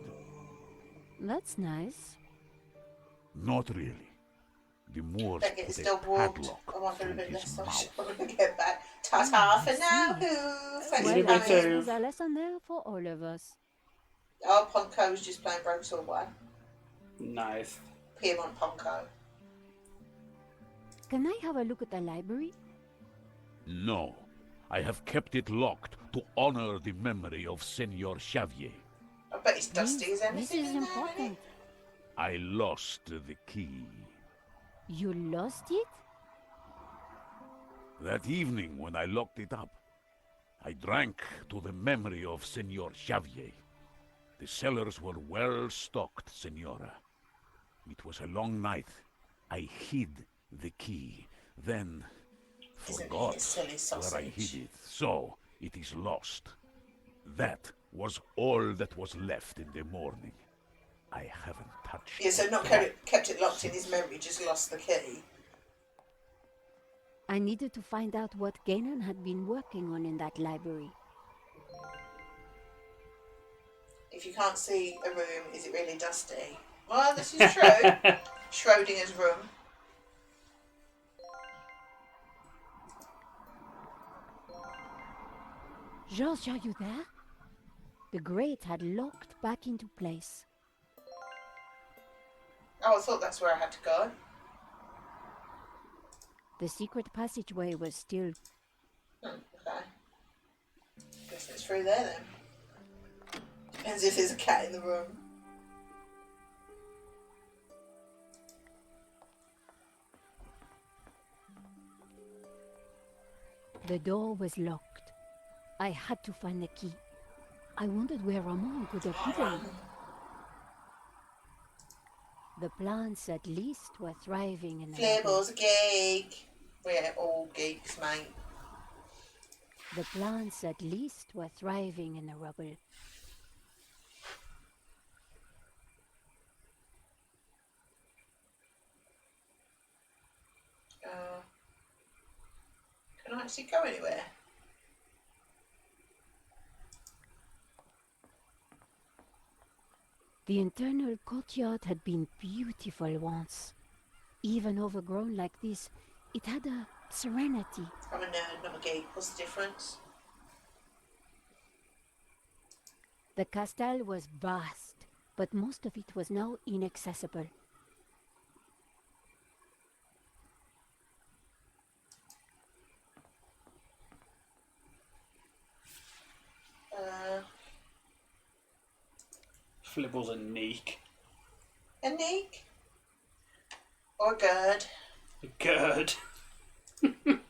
That's nice. Not really. The Moors Don't get put still a warmed. padlock I might feel a through bit his less anxious mouth. when we get back. Ta-ta for now, who? Thanks Well, you for I better- guess coming. there's a lesson there for all of us. Oh, Ponko was just playing Broke Sword 1. Nice. Piedmont Ponko. Can I have a look at the library? No, I have kept it locked to honor the memory of Senor Xavier. I bet it's dusty as This anything is in there, isn't important. it? I lost the key. You lost it? That evening when I locked it up, I drank to the memory of Senor Xavier. The cellars were well stocked, Senora. It was a long night. I hid the key, then Isn't forgot he a silly where I sausage? hid it. So it is lost. That was all that was left in the morning. I haven't touched Yeah, so it. not kept it locked in his memory, just lost the key. I needed to find out what Ganon had been working on in that library. If you can't see a room, is it really dusty? Well, this is true. Schrodinger's room. George, are you there? The grate had locked back into place. Oh, I thought that's where I had to go. The secret passageway was still... Okay. Guess it's through there then. Depends if there's a cat in the room. The door was locked. I had to find the key. I wondered where Ramon could have hidden it. The plants at least were thriving in the Flareball's a geek. We're all geeks, mate. The plants at least were thriving in the rubble. Can I actually go anywhere? The internal courtyard had been beautiful once. Even overgrown like this, it had a serenity. I'm a nerd, not a geek. What's the difference? The castle was vast, but most of it was now inaccessible. Flibble's a neek. A neek? Or a gird? Good. Reckon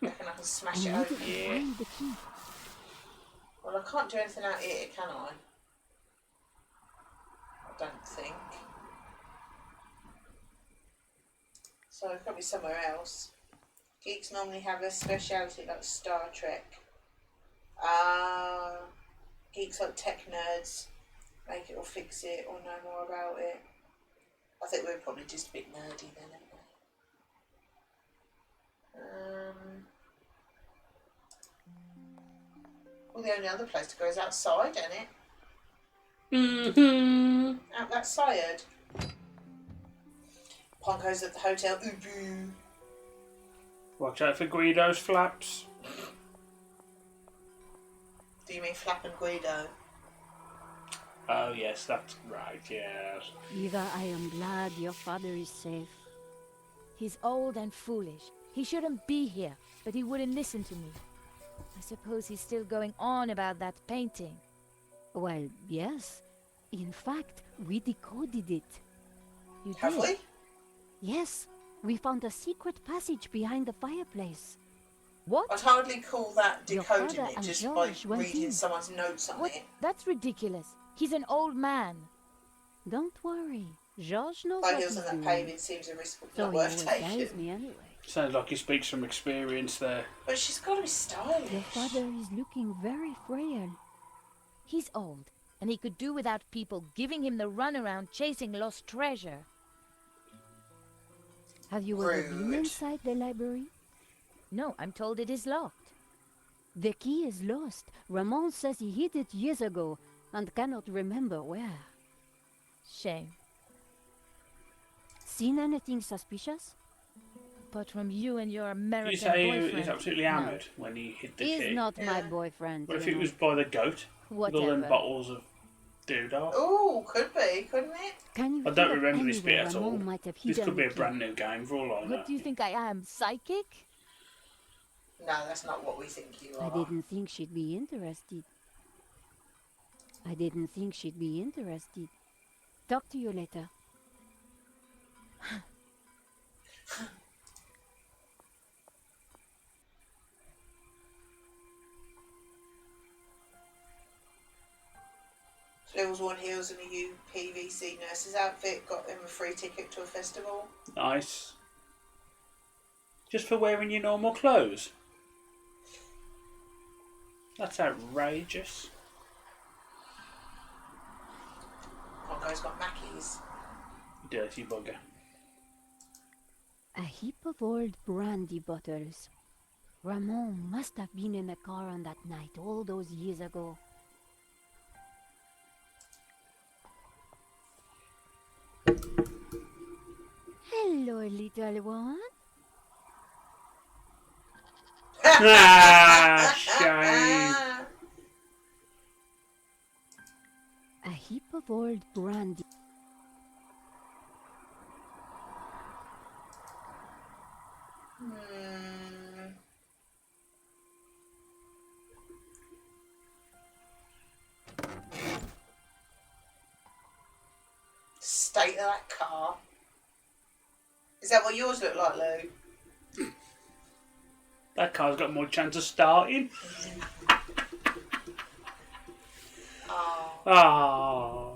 I can can smash I it needed open. to find the key. Well, I can't do anything out here, can I? I don't think. So it's got to be somewhere else. Geeks normally have a speciality like Star Trek. Geeks like tech nerds make it or fix it or know more about it. I think we're probably just a bit nerdy then, aren't we? Well, the only other place to go is outside, isn't it? Mm-hmm. Out that side. Ponko's at the hotel. Ubu. Watch out for Guido's flaps. Do you mean Flap and Guido? Oh yes, that's right, yes. Eva, I am glad your father is safe. He's old and foolish. He shouldn't be here, but he wouldn't listen to me. I suppose he's still going on about that painting. Well, yes. In fact, we decoded it. You Have did? we? Yes, we found a secret passage behind the fireplace. What? I'd hardly call that Your decoding father it and just by George went reading in. someone's notes on What? it. That's ridiculous. He's an old man. Don't worry, George knows By what heels he's on that doing. paving seems a risk So not he worth always tells taking. me anyway. Sounds like he speaks from experience there. But she's got to be stylish. Your father is looking very frail. He's old, and he could do without people giving him the runaround chasing lost treasure. Have you ever been Rude. inside the library? No, I'm told it is locked. The key is lost. Ramon says he hid it years ago and cannot remember where. Shame. Seen anything suspicious? Apart from you and your American You say boyfriend. he's absolutely No. hammered when he hid the He's key. not my Yeah. boyfriend. What if you it know. was by the goat? With all them Whatever. bottles of doodah? Oh, could be, couldn't it? Can you I think don't of remember this bit anywhere at all. Ramon might have This hidden could be the a key? brand new game for all I know. What do you think I am, psychic? No, that's not what we think you I are. didn't think she'd be interested. I didn't think she'd be interested. Talk to you later. Levels 1 heels in a UPVC nurse's outfit got him a free ticket to a festival. Nice. Just for wearing your normal clothes? That's outrageous. Pongo's got Mackies. Dirty bugger. A heap of old brandy bottles. Ramon must have been in the car on that night all those years ago. Hello, little one. Ah, shame. Ah, A heap of old brandy. hmm. State of that car. Is that what yours look like, Lou? That car's got more chance of starting. Oh. Ah.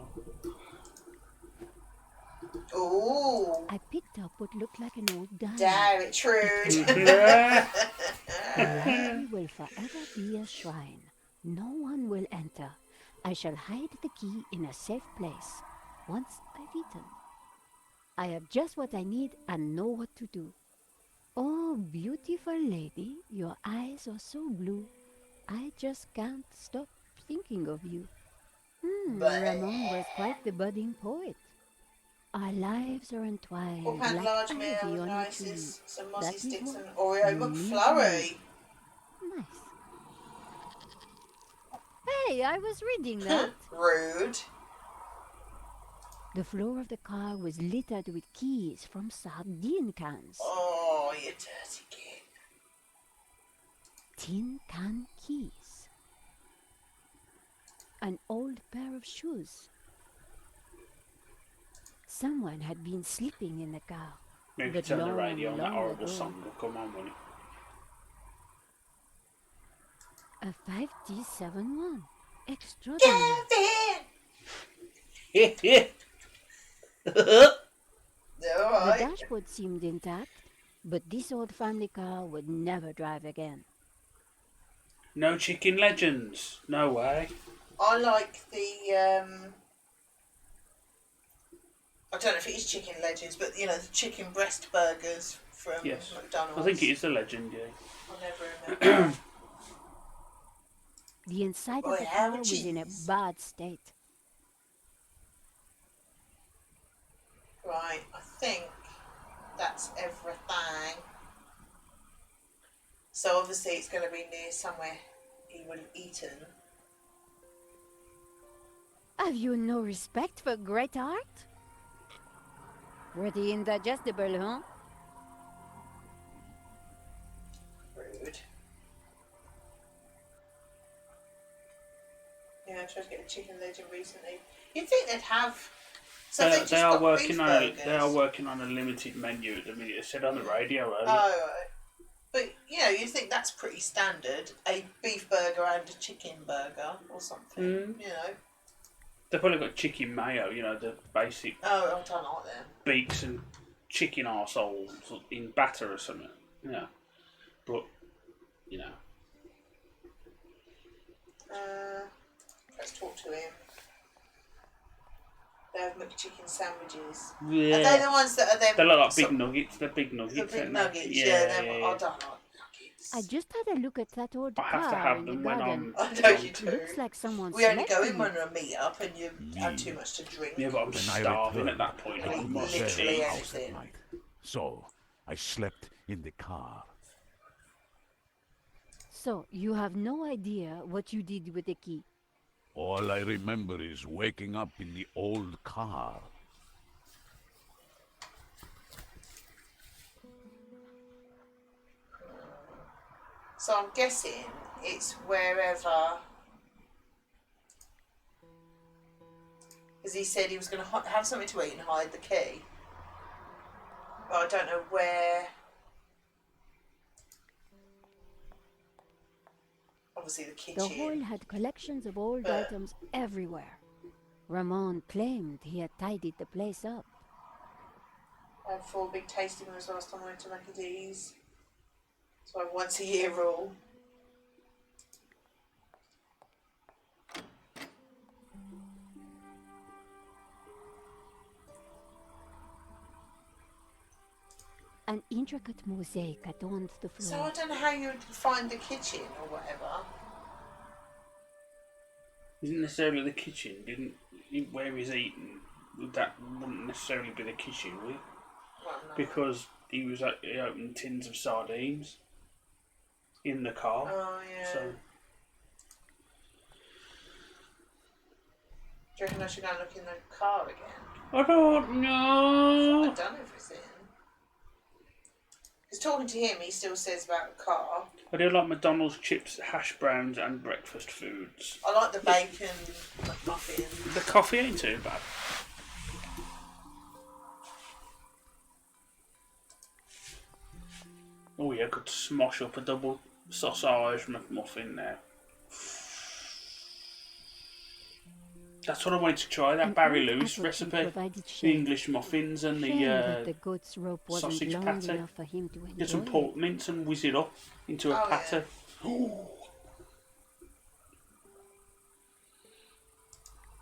Ooh. I picked up what looked like an old diamond. Damn it, Trude. The library will forever be a shrine. No one will enter. I shall hide the key in a safe place. Once I've eaten. I have just what I need and know what to do. Oh, beautiful lady, your eyes are so blue. I just can't stop thinking of you. Ramon was quite the budding poet. Our lives are entwined What had like large ivy meal with on a tree. ices, some mossy That is sticks what and Oreo we McFlurry. Nice. Hey, I was reading that. Rude. The floor of the car was littered with keys from sardine cans. Oh, you dirty kid. Tin can keys. An old pair of shoes. Someone had been sleeping in the car. Maybe But turn the long, radio on, that long horrible ago. song will come on, won't it? A 5D71. Extraordinary. Gavin! The Alright. dashboard seemed intact, but this old family car would never drive again. No chicken legends. No way. I like the I don't know if it is chicken legends, but you know the chicken breast burgers from Yes. McDonald's. I think it is a legend, yeah. I never remember. The inside Boy, of the ham car and was in a cheese. bad state. Right, I think that's everything. So obviously it's going to be near somewhere he would have eaten. Have you no respect for great art? Pretty indigestible, huh? Rude. Yeah, I tried to get a chicken legend recently. You'd think they'd have. So They, they've just they are got working beef on burgers. they are working on a limited menu at the minute. It said on the radio earlier. Oh, right. But you know, you think that's pretty standard. A beef burger and a chicken burger or something. Mm. You know. They've probably got chicken mayo, you know, the basic Oh, I don't like them. beaks and chicken arseholes in batter or something. Yeah. But, you know. Let's talk to him. They have McChicken sandwiches. Yeah. Are they the ones that are them? They look like big some- nuggets. They're big nuggets. The big aren't they? nuggets, yeah. them, yeah, I yeah. don't like nuggets. I just had a look at that old I have to car have in them the when garden. I'm. I know you It do. looks like someone We only go slept in when it. we're a meet up and you have too much to drink. Yeah, but I'm When I starving returned, at that point. I I could must not Literally stay eat. house anything. at night. So I slept in the car. So, you have no idea what you did with the key. All I remember is waking up in the old car. So I'm guessing it's wherever. Because he said he was going to have something to eat and hide the key. But I don't know where. Obviously the The hall kitchen. had collections of old But- items everywhere. Ramon claimed he had tidied the place up. I had 4 big tasting rooms last time I went to Maccadee's. So I have once a year rule. An intricate mosaic adorned the So floor. I don't know how you would find the kitchen or whatever. Isn't necessarily the kitchen. Where he's eating, that wouldn't necessarily be the kitchen, would it? Well, no. Because he opened tins of sardines in the car. Oh yeah. So Do you reckon I should go and look in the car again? I don't know. I've done everything. Because talking to him, he still says about the car. I do like McDonald's chips, hash browns, and breakfast foods. I like the bacon McMuffin. The coffee ain't too bad. Oh yeah, I could smosh up a double sausage McMuffin there. That's what I wanted to try, that An Barry old Lewis apple tree recipe. provided The shade. English muffins and Shame that the the goat's rope wasn't sausage long patty. enough for him to get some enjoy pork it. mince and whiz it up into a Oh, yeah. patter. Ooh.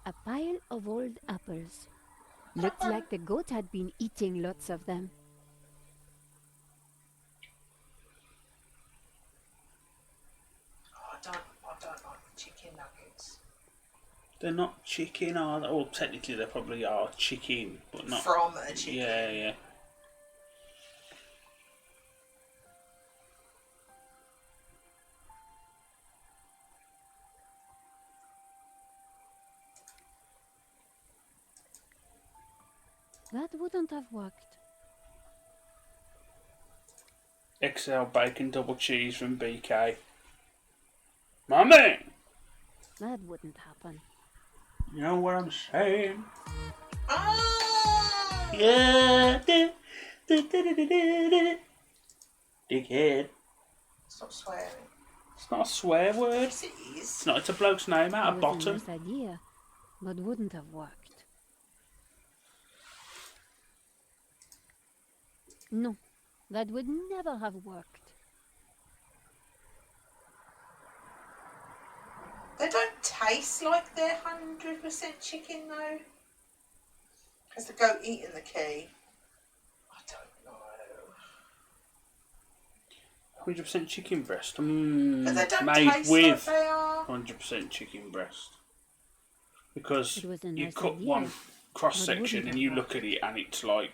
A pile of old apples. Looked like the goat had been eating lots of them. Oh, I don't like chicken nuggets. They're not chicken, are they? Well, technically they probably are chicken, but not. From a chicken. Yeah, yeah. That wouldn't have worked. XL bacon double cheese from BK. Mummy! That wouldn't happen. You know what I'm saying? Ah! Yeah. Dickhead. Stop swearing. It's not a swear word. Yes, it is. It's not. It's a bloke's name out of It was a bottom. nice idea, but wouldn't have worked. No, that would never have worked. They don't taste like they're 100% chicken though. Has the goat eaten the key? I don't know. 100% chicken breast. But they don't Made taste with like they are. 100% chicken breast. Because It was a you nice cut idea, one cross but section wouldn't and you have look at it and it's like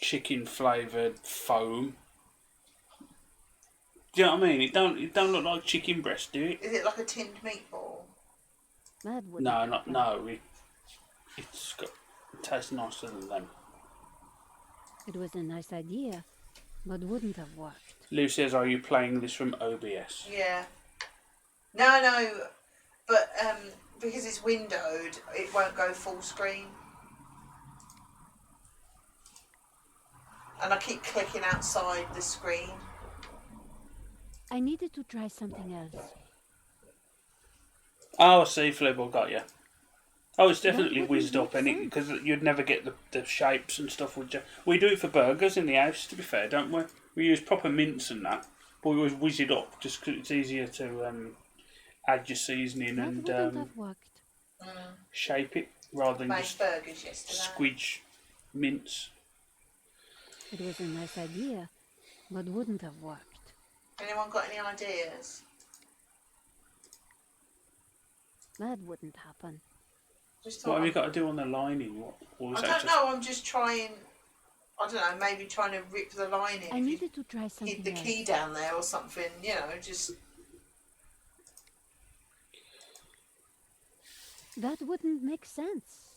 chicken flavoured foam. Do you know what I mean? It don't look like chicken breast, do it? Is it like a tinned meatball? That wouldn't No, have not worked. no. It tastes nicer than them. It was a nice idea, but wouldn't have worked. Lou says, "Are you playing this from OBS?" Yeah. No, but because it's windowed, it won't go full screen. And I keep clicking outside the screen. I needed to try something else. Oh, I see. Flibble got you. Oh, it's definitely wouldn't whizzed make up, and sense. because you'd never get the shapes and stuff, would you? We do it for burgers in the house, to be fair, don't we? We use proper mince and that, but we always whiz it up just 'cause it's easier to add your seasoning That and wouldn't have worked. shape it rather than Made just burgers yesterday. squidge mince. It was a nice idea, but wouldn't have worked. Anyone got any ideas? That wouldn't happen. Just What thought have you got to do on the lining? What? Or is I that don't just- know. I'm just trying. I don't know. Maybe trying to rip the lining. I If you needed to try something hid the else. key down there or something. You know, just That wouldn't make sense.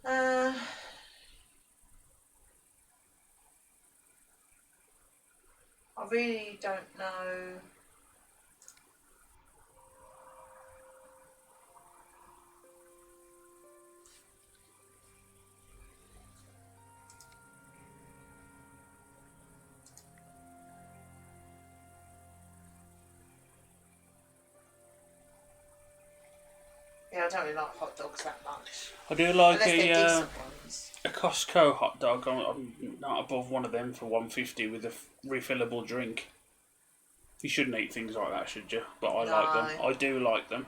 uh, I really don't know. Yeah, I don't really like hot dogs that much. I do like Unless they're a decent ones. Costco hot dog. I'm not above one of them for $1.50 with a refillable drink. You shouldn't eat things like that, should you? But I like them. No. I do like them.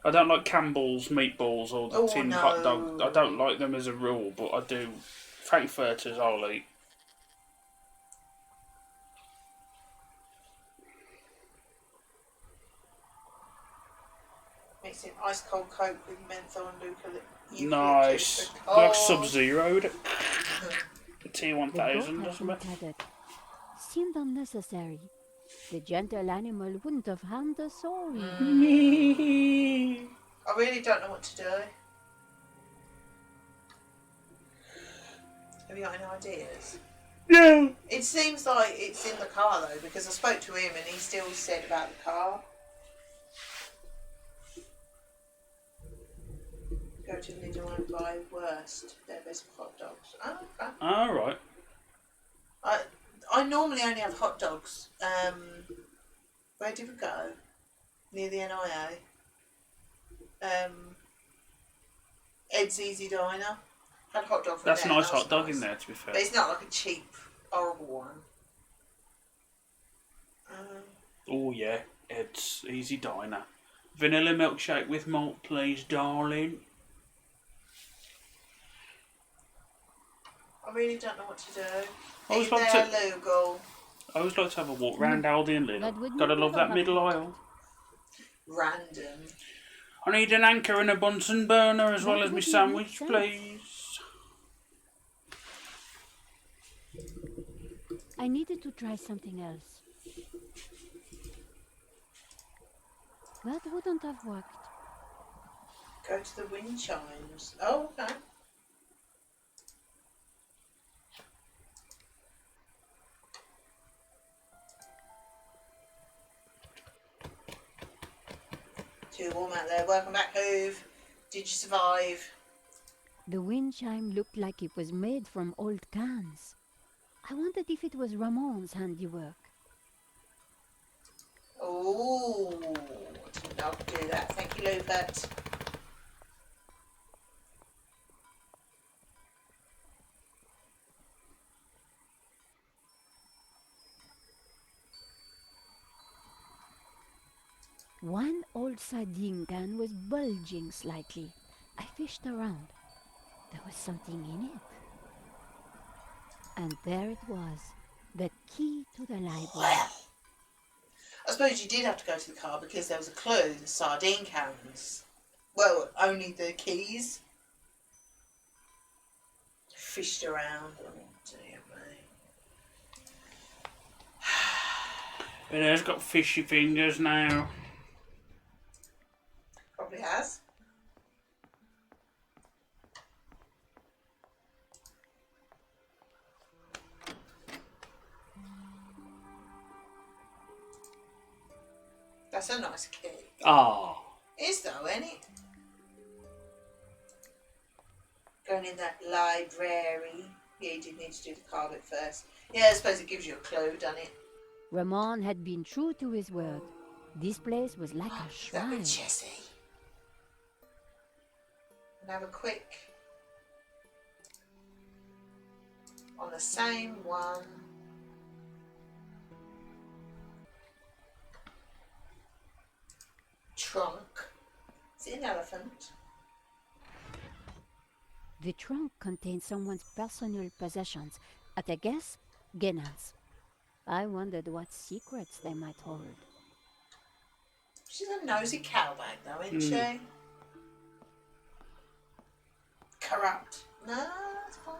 I don't like Campbell's meatballs or the Oh, tin no. hot dog. I don't like them as a rule, but I do. Frankfurters I'll eat. Mixing ice cold Coke with menthol and eucalyptus. Nice. Oh. Like Sub-Zero'd. The The T1000, goat had doesn't it? been tethered. Seemed unnecessary. The gentle animal wouldn't have harmed a soul. I really don't know what to do. Have you got any ideas? No. It seems like it's in the car though, because I spoke to him and he still said about the car. Go to Lidl and buy Worst, their best hot dogs. Oh, okay. All right. I normally only have hot dogs. Where did we go? Near the NIA. Ed's Easy Diner. Had hot dog from That's a there. nice that was hot dog nice. in there, to be fair. But it's not like a cheap, horrible one. Oh yeah, it's Easy Diner. Vanilla milkshake with malt, please, darling. I really don't know what to do. I always Eat like there, to- Lugal. I always like to have a walk round Aldi and That would Lidl. Gotta love never that middle happen. aisle. Random. I need an anchor and a Bunsen burner as That well as my wouldn't sandwich, make sense. please. I needed to try something else. That wouldn't have worked. Go to the wind chimes. Oh, okay. To warm out there. Welcome back, Hoove. Did you survive? The wind chime looked like it was made from old cans. I wondered if it was Ramon's handiwork. Oh, didn't know I could do that. Thank you, Lupert. One old sardine can was bulging slightly. I fished around. There was something in it. And there it was, the key to the library. Well, I suppose you did have to go to the car because there was a clue, the sardine cans. Well, only the keys. Fished around. Oh, dear me. It has got fishy fingers now. Probably has. That's a nice key. Ah. Is though, ain't it? Going in that library. Yeah, you did need to do the car bit first. Yeah, I suppose it gives you a clue, doesn't it? Ramon had been true to his word. This place was like a That shrine. with Jesse. And have a quick on the same one. Trunk. Is it an elephant? The trunk contained someone's personal possessions. At a guess, Genan's. I wondered what secrets they might hold. She's a nosy cowbag though, isn't she? Corrupt. No, that's fine.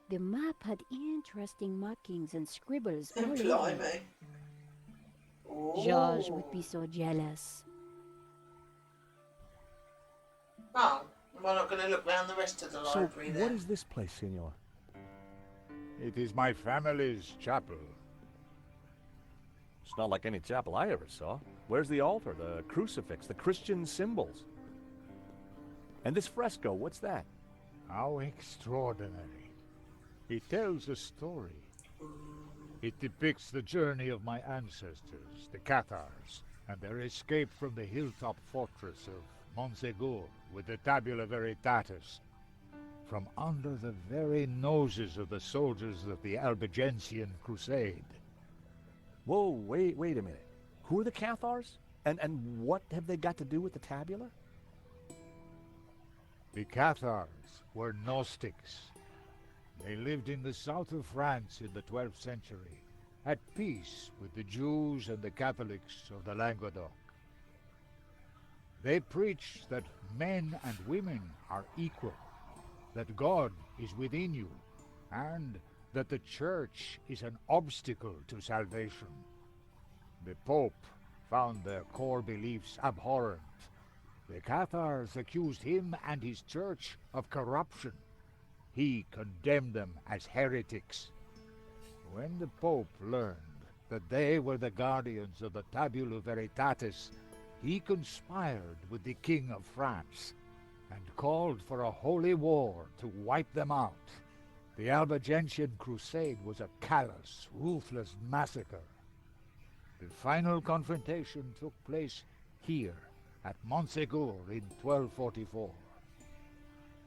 The map had interesting markings and scribbles all over. Blimey. George Ooh. would be so jealous. Oh, am I not going to look round the rest of the So, library then? what is this place, Senor? It is my family's chapel. It's not like any chapel I ever saw. Where's the altar, the crucifix, the Christian symbols? And this fresco, what's that? How extraordinary. It tells a story. It depicts the journey of my ancestors, the Cathars, and their escape from the hilltop fortress of Montsegur with the Tabula Veritatis, from under the very noses of the soldiers of the Albigensian Crusade. Whoa, wait a minute. Who are the Cathars? And what have they got to do with the tabula? The Cathars were Gnostics. They lived in the south of France in the 12th century, at peace with the Jews and the Catholics of the Languedoc. They preached that men and women are equal, that God is within you, and that the Church is an obstacle to salvation. The Pope found their core beliefs abhorrent. The Cathars accused him and his Church of corruption. He condemned them as heretics. When the Pope learned that they were the guardians of the Tabula Veritatis, he conspired with the King of France and called for a holy war to wipe them out. The Albigensian Crusade was a callous, ruthless massacre. The final confrontation took place here, at Montsegur in 1244.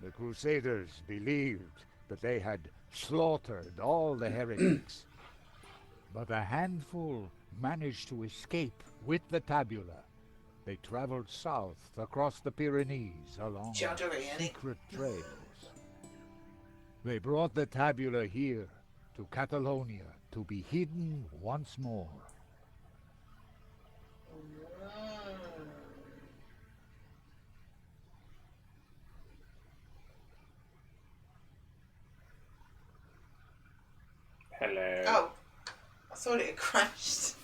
The Crusaders believed that they had slaughtered all the heretics, but a handful managed to escape with the tabula. They traveled south across the Pyrenees along Juddery, ain't it? secret trails. They brought the tabula here to Catalonia to be hidden once more. Hello. Oh, I thought it had crashed.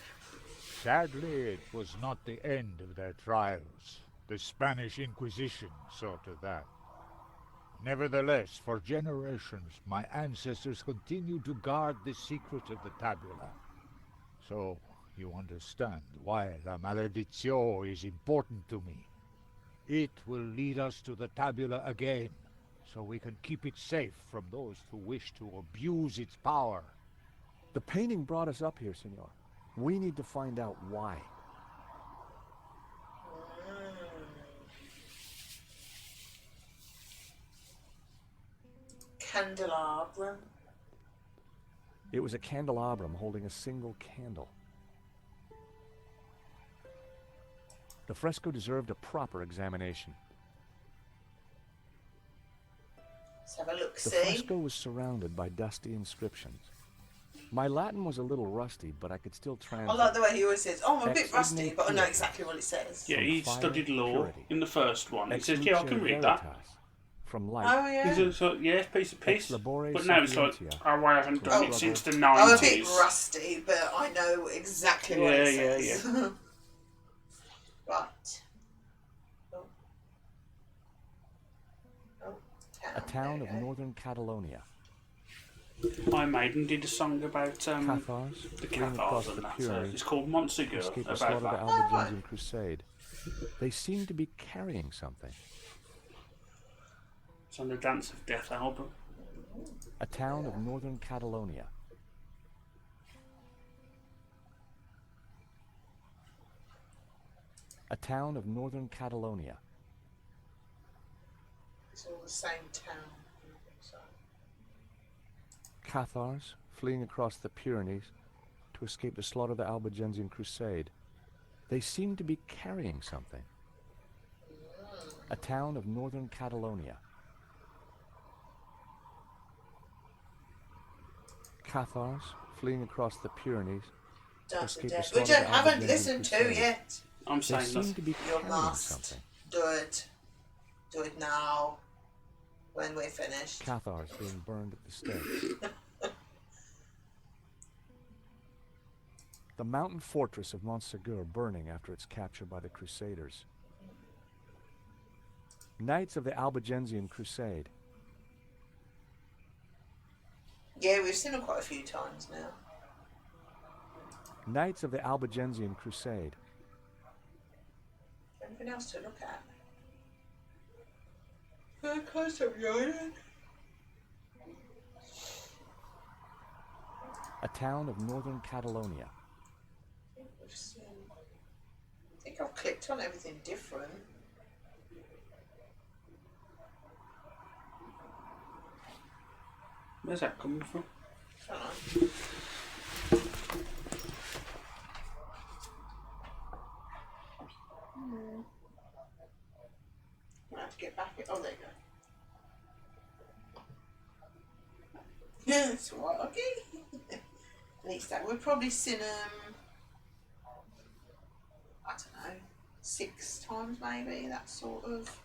Sadly, it was not the end of their trials. The Spanish Inquisition saw to that. Nevertheless, for generations, my ancestors continued to guard the secret of the tabula. So, you understand why La Malediccio is important to me. It will lead us to the tabula again, so we can keep it safe from those who wish to abuse its power. The painting brought us up here, senor. We need to find out why. Candelabrum. It was a candelabrum holding a single candle. The fresco deserved a proper examination. Let's have a look, The see. fresco was surrounded by dusty inscriptions. My Latin was a little rusty, but I could still I translate. like the way he always says, "Oh, I'm a bit Ex rusty, igne but I know pura. exactly what it says." Yeah, From he fire studied to law purity. in the first one. He Ex says, yeah, I luce can read that. veritas. From light. Oh yeah. He's a sort of, yeah, piece of piss. Ex labore But now it's like, sapientia. oh, I haven't done Oh. it since the I'm a 90s. bit rusty, but I know exactly what it Yeah, says. Right. Oh. Oh, A town there of we go. northern Catalonia. Iron Maiden did a song about Cathars, the fleeing across Cathars the and that. Pyrenees, It's called Montsegur, escaped the about slaughter of the that. Albigensian Crusade. They seem to be carrying something. It's on the Dance of Death album. A town of northern Catalonia. A town of northern Catalonia. It's all the same town. So. Cathars, fleeing across the Pyrenees to escape the slaughter of the Albigensian Crusade. They seem to be carrying something. A town of northern Catalonia. Cathars, fleeing across the Pyrenees Dance of escape the Death, slaughter which of I the haven't Albigensian listened to Crusade. yet. I'm They saying seem that. to be You carrying must something. do it. Do it now. When we're finished. Cathars being burned at the stake. The mountain fortress of Montsegur burning after its capture by the Crusaders. Knights of the Albigensian Crusade. Yeah, we've seen them quite a few times now. Knights of the Albigensian Crusade. Anything else to look at? Very close up, Jordan. A town of northern Catalonia. I think I've clicked on everything different. Where's that coming from? Don't know. I have to get back. Oh, there you go. Yeah, it's alright. Okay. At least that we've probably seen I don't know, 6 times maybe. That sort of.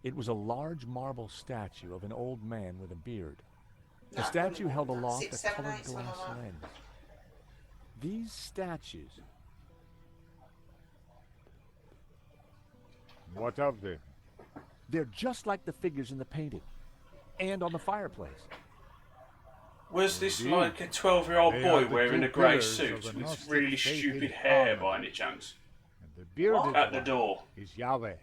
It was a large marble statue of an old man with a beard. The No, statue held no, aloft 6, a 7, colored 8, something glass like that. lens. These statues, What of them? they're just like the figures in the painting and on the fireplace. Was this Indeed. like a 12-year-old They boy are the wearing two a grey pillars of suit the with Gnostic really faith stupid in hair Ireland. by any chance? And the bearded At the one door. is Yahweh,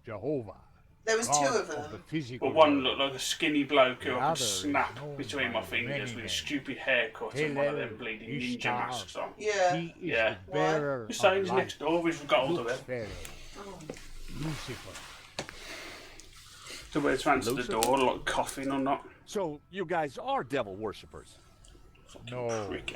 Jehovah. There was 2 God of the them. physical But one world. looked like a skinny bloke who The I other could is snap known between by my fingers many with a names. stupid haircut and one of them bleeding ninja Ishtar. masks on. Yeah. He is Yeah. the bearer You're of saying he's light. next door, we've got hold of him. Lucifer, Oh. Lucifer. So where to answer the Lucifer? door, like coughing or not. So you guys are devil worshippers. No, Prick.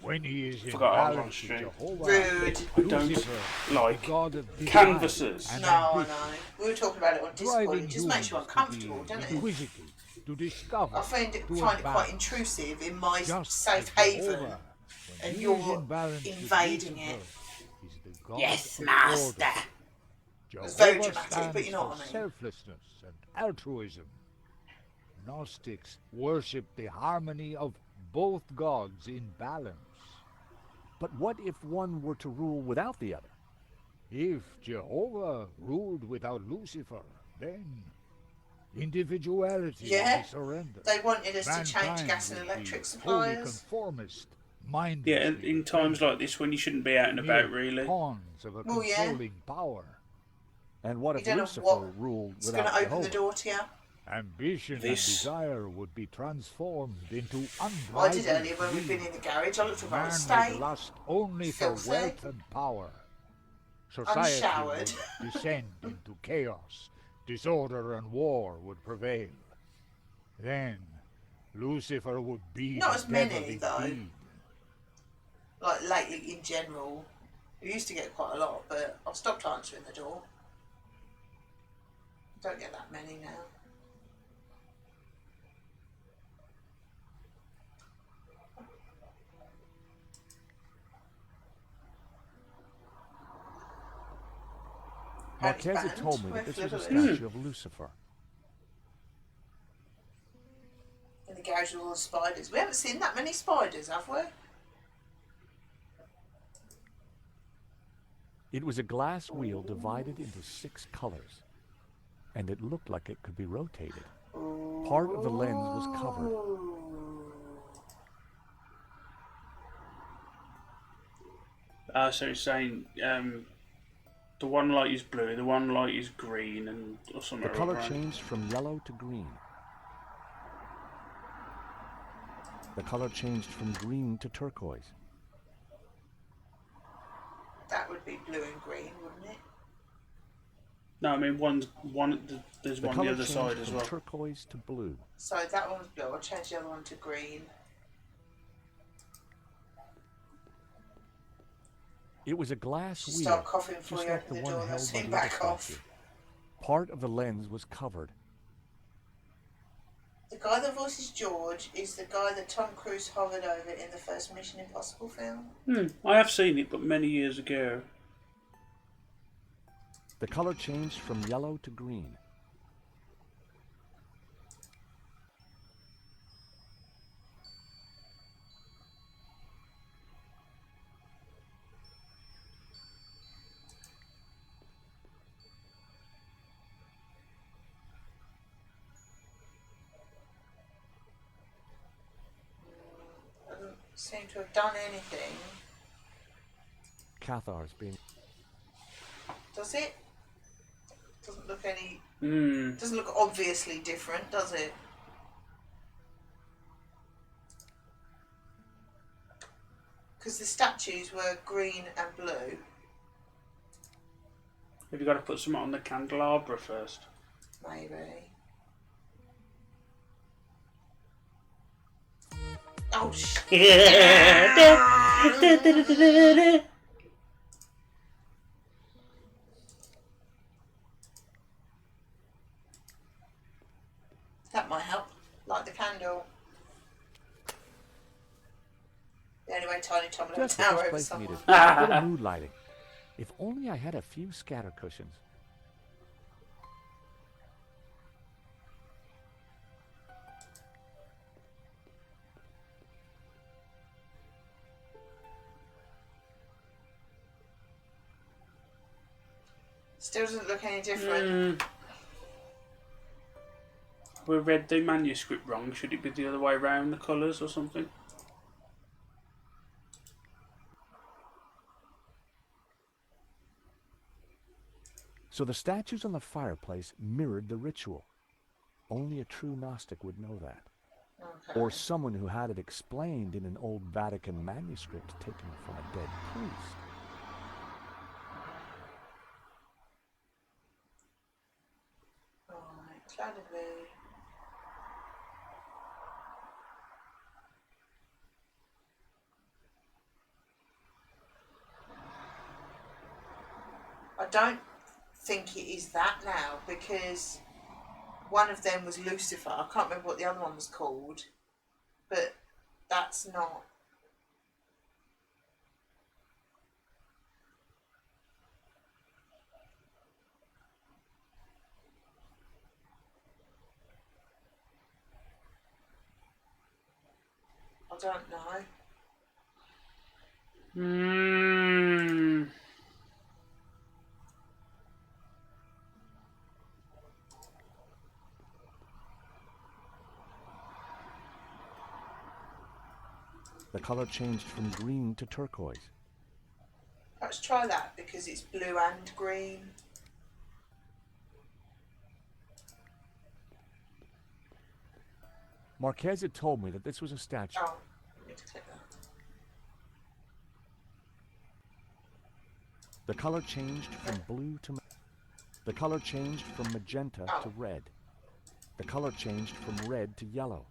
when he is in Forgot I was on balance with stream. Jehovah, Rude. I don't Lucifer, like God of desire canvases. and No, I ambition, know. We were talking about it on Discord. driving It just makes you humans uncomfortable, to be doesn't it? inquisitive, to discover, I find it to quite advance. intrusive in my Just safe as haven. Jehovah, when and he you're is in balance with invading Lucifer, it. is the God Yes, of master. order. It's very Jehovah dramatic, stands but you know for what I mean. selflessness and altruism. Gnostics worship the harmony of both gods in balance. But what if one were to rule without the other? If Jehovah ruled without Lucifer, then Individuality Yeah. would be surrendered. They wanted us to change Mankind gas and would be electric wholly suppliers. conformist, Yeah, mindlessly and in times like this when you shouldn't be out and about, mere really. pawns of a Well, yeah. controlling power. And what You if don't know Lucifer what ruled It's going without to open the Jehovah? door to you. Ambition This. and desire would be transformed into I unbridled did earlier when we've been greed. in the garage. I looked at my Man estate. would lust only for Filthy. wealth and power. Society Unshowered. would descend into chaos. Disorder and war would prevail. Then Lucifer would be Not the as many, devil though. indeed. Like lately in general. We used to get quite a lot, but I've stopped answering the door. Don't get that many now. Marquez had told me that this was a statue of Lucifer. In the garage with all the spiders. We haven't seen that many spiders, have we? It was a glass wheel divided into 6 colors, and it looked like it could be rotated. Part of the lens was covered. So it's saying the one light is blue, the one light is green, and or something. The color like that. changed from yellow to green. The color changed from green to turquoise. That would be blue and green, wouldn't it? No, I mean there's The one on color the other changed side as from well. turquoise to blue. So that one's blue. I'll change the other one to green. It was a glass Should wheel, start coughing before just you like open the the one door and I'll held by swing the other back off. statue. Part of the lens was covered. The guy that voices George is the guy that Tom Cruise hovered over in the first Mission Impossible film. I have seen it, but many years ago. The color changed from yellow to green. Doesn't seem to have done anything. Cathar's being... Does it? Doesn't look any. Hmm. Doesn't look obviously different, does it? Because the statues were green and blue. Have you got to put something on the candelabra first? Maybe. Oh shit! That might help. Light the candle. The only way Tiny Tom will have a Just what tower this over place someone. needed. A bit of mood lighting. If only I had a few scatter cushions. Still doesn't look any different. We read the manuscript wrong. Should it be the other way around, the colours or something? So the statues on the fireplace mirrored the ritual. Only a true Gnostic would know that. Okay. Or someone who had it explained in an old Vatican manuscript taken from a dead priest. Right, Cladderby. I don't think it is that now because one of them was Lucifer. I can't remember what the other one was called, but that's not. I don't know. The color changed from green to turquoise. Let's try that because it's blue and green. Marquez had told me that this was a statue. Oh, I need to click that. The color changed from blue to the color changed from magenta to red. The color changed from red to yellow.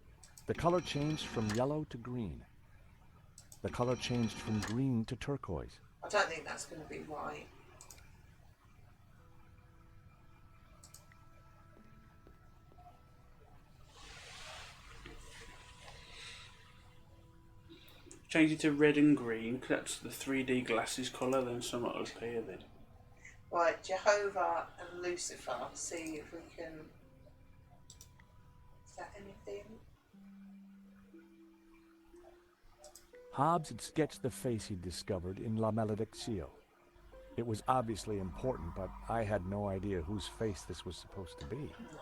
The color changed from yellow to green. The color changed from green to turquoise. I don't think that's going to be right. Change it to red and green, 'cause that's the 3D glasses colour, then something will appear then. Right, Jehovah and Lucifer. See if we can. Is that anything? Hobbs had sketched the face he'd discovered in La Malediccio. It was obviously important, but I had no idea whose face this was supposed to be. No.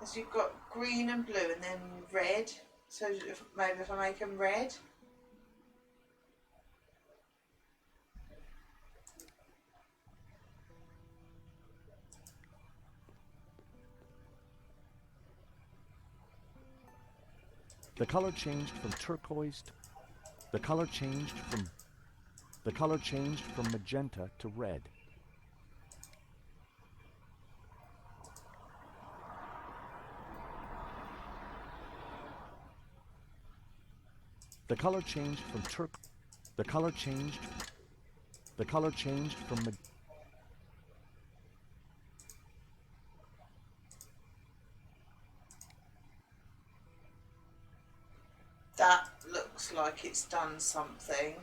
Because you've got green and blue and then red. So maybe if I make them red. The color changed from turquoise to the color changed from magenta to red. The color changed from the color changed from That looks like it's done something.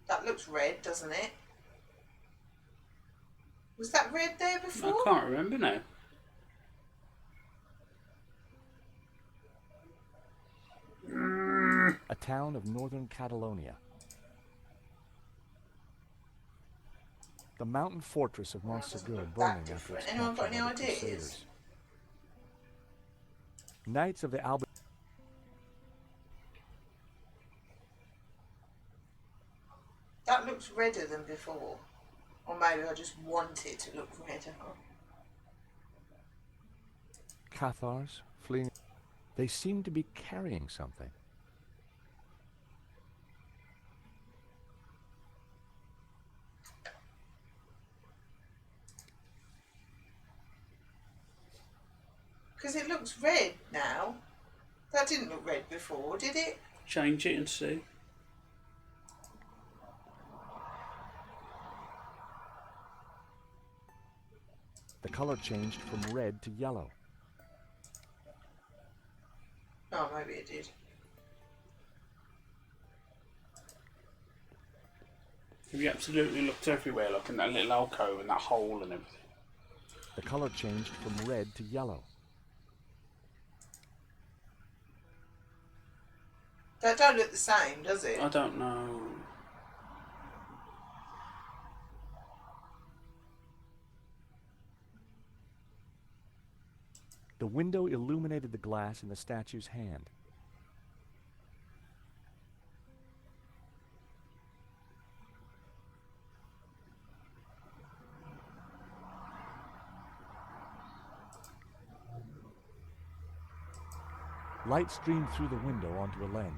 That looks red, doesn't it? Was that red there before? I can't remember now. a town of northern Catalonia. The mountain fortress of Montsegur burning after its Anyone got any capture by the ideas? Crusaders. Knights of the Alba. That looks redder than before. Or maybe I just want it to look redder. Cathars fleeing. They seem to be carrying something. Because it looks red now. That didn't look red before, did it? Change it and see. The color changed from red to yellow. Oh, maybe it did. Have you absolutely looked everywhere, like in that little alcove and that hole and everything? The color changed from red to yellow. That don't look the same, does it? I don't know. The window illuminated the glass in the statue's hand. Light streamed through the window onto a lens.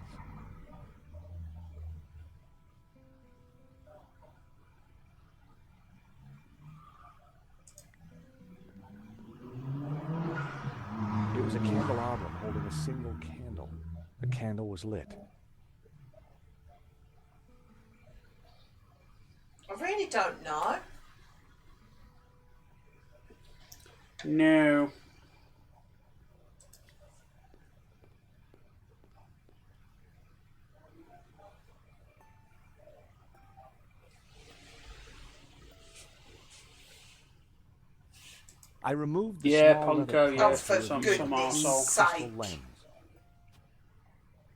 It was a candelabrum holding a single candle. The candle was lit. I really don't know. No. I removed the Yeah, small leather Ponko, yeah, cover Oh, for to reveal goodness the blue sake. crystal lens.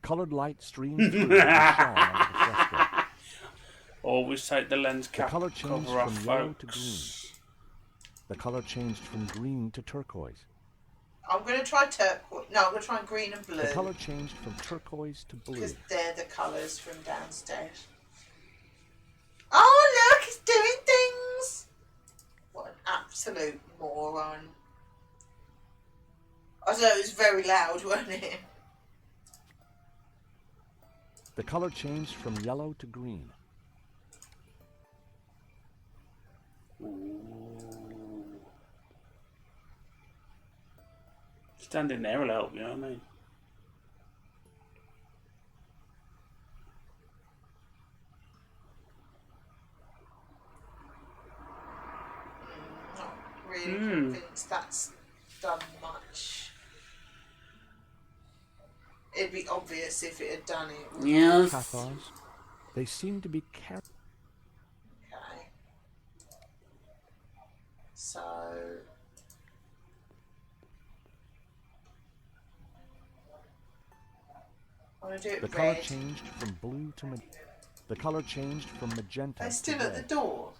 Colored light streamed through and shone onto the fresco. Always take the lens The cap color changed cover off, from yellow to folks. The color changed from green to turquoise. I'm going to try turquoise. No, I'm going to try green and blue. The color changed from turquoise to blue. Because they're the colours from downstairs. Oh, look, it's doing things! What an absolute moron. I know, it was very loud, wasn't it? The color changed from yellow to green. Standing there will help, you know what I mean? Not really convinced that's done much. It'd be obvious if it had done it. wouldn't it? Yes. Cathars, they seem to be carried. Okay. So... I'm going to do it The red. color changed from blue to the color changed from magenta They're to still at the red. door.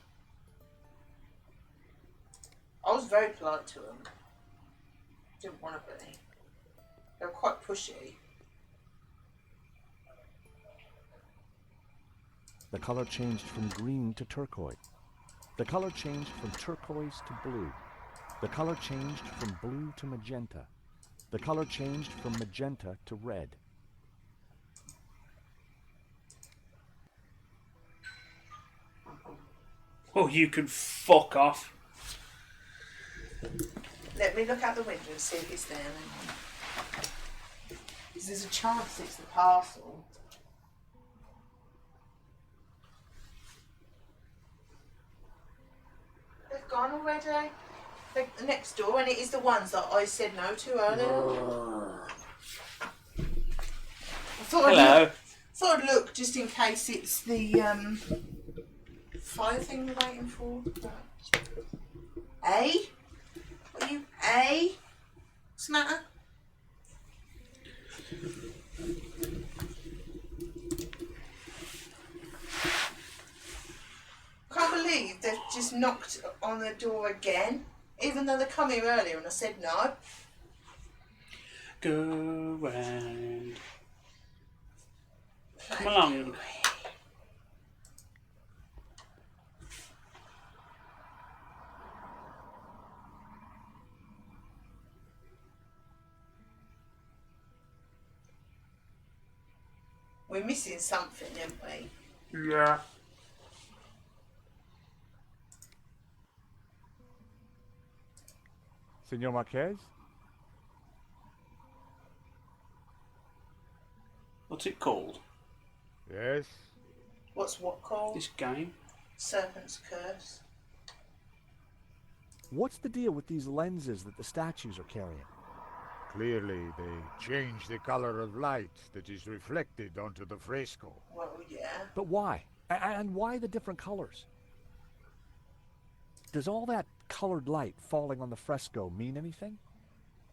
I was very polite to them. Didn't want to be. They were quite pushy. The color changed from green to turquoise. The color changed from turquoise to blue. The color changed from blue to magenta. The color changed from magenta to red. Oh, you can fuck off. Let me look out the window and see if it's there. Because there's a chance it's the parcel. They've gone already. They're next door, and it is the ones that I said no to earlier. I thought I'd look just in case it's the fire thing we're waiting for. A? Are you A? What's the matter? I can't believe they've just knocked on the door again, even though they come here earlier and I said no. Go round. Come along. We're missing something, aren't we? Yeah. Senor Marquez? What's it called? Yes? What's what called? This game? Serpent's Curse. What's the deal with these lenses that the statues are carrying? Clearly, they change the color of light that is reflected onto the fresco. Well, yeah. But why? And why the different colors? Does all that colored light falling on the fresco mean anything?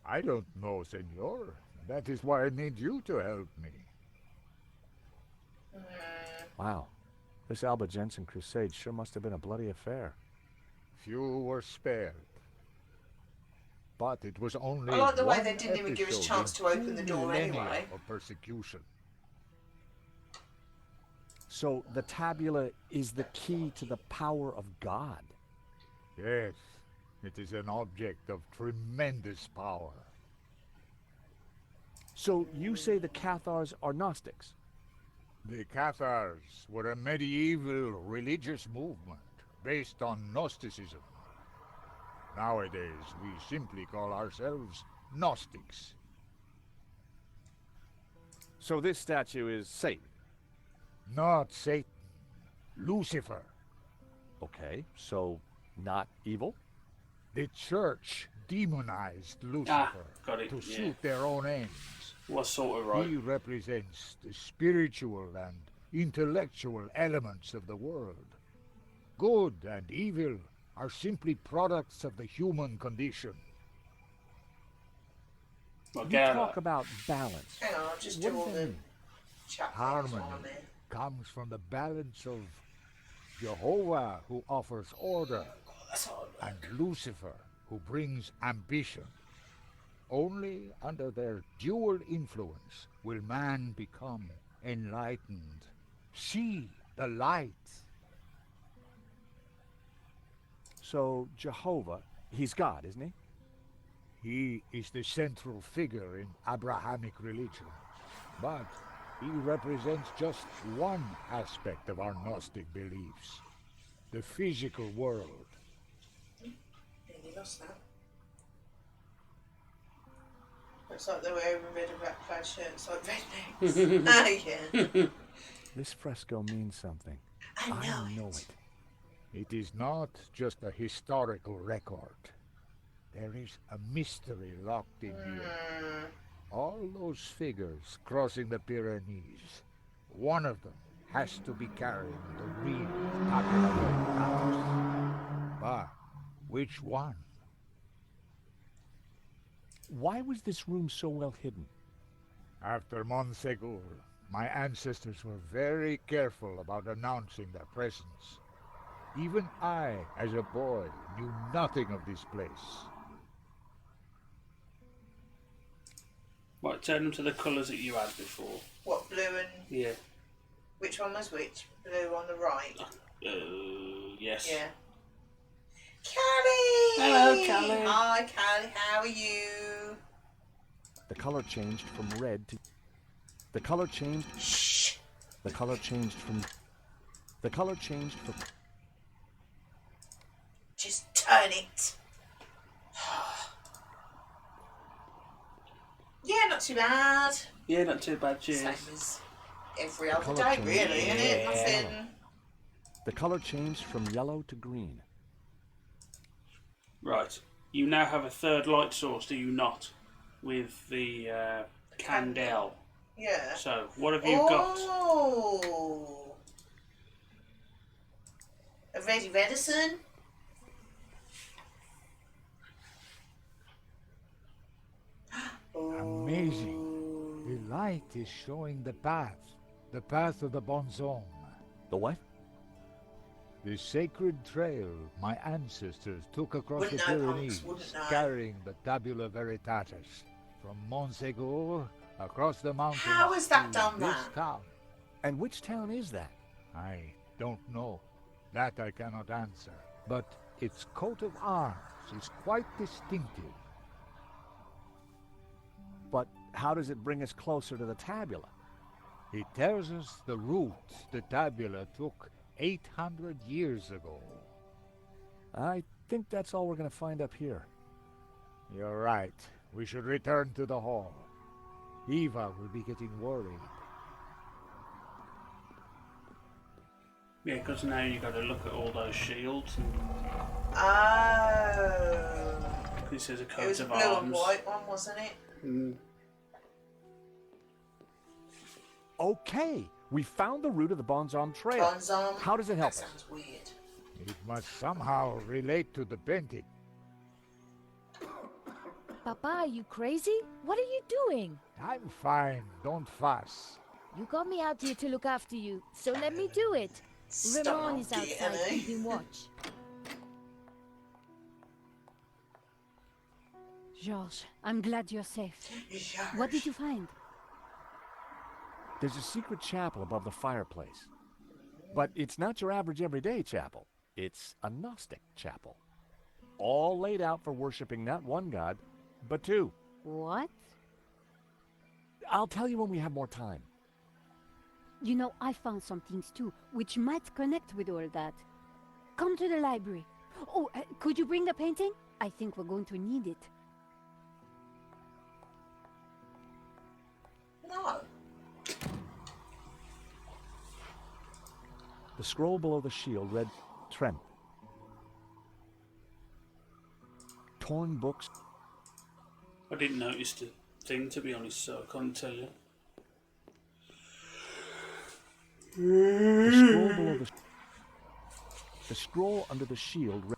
I don't know, senor. That is why I need you to help me. Wow. This Alba Jensen crusade sure must have been a bloody affair. Few were spared. But it was only I like the way one they didn't even give us episode chance to in open the 2 door millennia anyway. of persecution. So the tabula is the key to the power of God. Yes, it is an object of tremendous power. So you say the Cathars are Gnostics? The Cathars were a medieval religious movement based on Gnosticism. Nowadays, we simply call ourselves Gnostics. So this statue is Satan? Not Satan, Lucifer. Okay, so not evil? The church demonized Lucifer got it, to yeah. suit their own ends. Was sort of right. He represents the spiritual and intellectual elements of the world. Good and evil are simply products of the human condition. Like You Gala. talk about balance. Hang on, I'll just What do does all that the mean? chapters Harmony while I'm there. comes from the balance of Jehovah, who offers order, That's hard work. and Lucifer, who brings ambition. Only under their dual influence will man become enlightened. See the light. So, Jehovah, he's God, isn't he? He is the central figure in Abrahamic religion, but he represents just one aspect of our Gnostic beliefs, the physical world. Nearly lost that. Looks like they're wearing red and black plaid shirts like rednecks. Oh yeah. This fresco means something. I know it. It is not just a historical record. There is a mystery locked in here. All those figures crossing the Pyrenees, one of them has to be carrying the real Tabula Veritatis. But which one? Why was this room so well hidden? After Monsegur, my ancestors were very careful about announcing their presence. Even I, as a boy, knew nothing of this place. Right, turn them to the colours that you had before. What, blue and... Yeah. Which one was which? Blue on the right? Yes. Yeah. Callie! Hello, Callie. Hi, Callie. How are you? The color changed from red to... The color changed... Shh. The color changed from... The color changed from... Just turn it. Yeah, not too bad. Yeah, not too bad, cheers. Same as every other colour day, change. really, isn't it? Yeah. Nothing. The color changed from yellow to green. Right. You now have a third light source, do you not? With the candle. Yeah. So, what have you got? Oh. A ready medicine. Amazing. The light is showing the path of the Bonzon. The what? The sacred trail my ancestors took across Wouldn't the know, Pyrenees, punks, wouldn't know. carrying the Tabula Veritatis from Montsegur across the mountains. How has that to done this that? town. And which town is that? I don't know. That I cannot answer. But its coat of arms is quite distinctive. But how does it bring us closer to the tabula? It tells us the route the Tabula took 800 years ago. I think that's all we're going to find up here. You're right. We should return to the hall. Eva will be getting worried. Yeah, because now you got to look at all those shields. And Oh. this says a It coat was a of blue arms. and white one, wasn't it? Okay, we found the route of the Bonzon Trail. Bonzon. How does it help That us? sounds weird. It must somehow relate to the Benthic. Papa, are you crazy? What are you doing? I'm fine. Don't fuss. You got me out here to look after you, so let me do it. Stop Ramon is getting outside me. keeping watch. Georges, I'm glad you're safe. Yes. What did you find? There's a secret chapel above the fireplace. But it's not your average everyday chapel. It's a Gnostic chapel. All laid out for worshiping not one god, but two. What? I'll tell you when we have more time. You know, I found some things too, which might connect with all that. Come to the library. Oh, could you bring the painting? I think we're going to need it. No. The scroll below the shield read Tremp. Torn books. I didn't notice the thing, to be honest, so I can't tell you. The scroll below the scroll under the shield read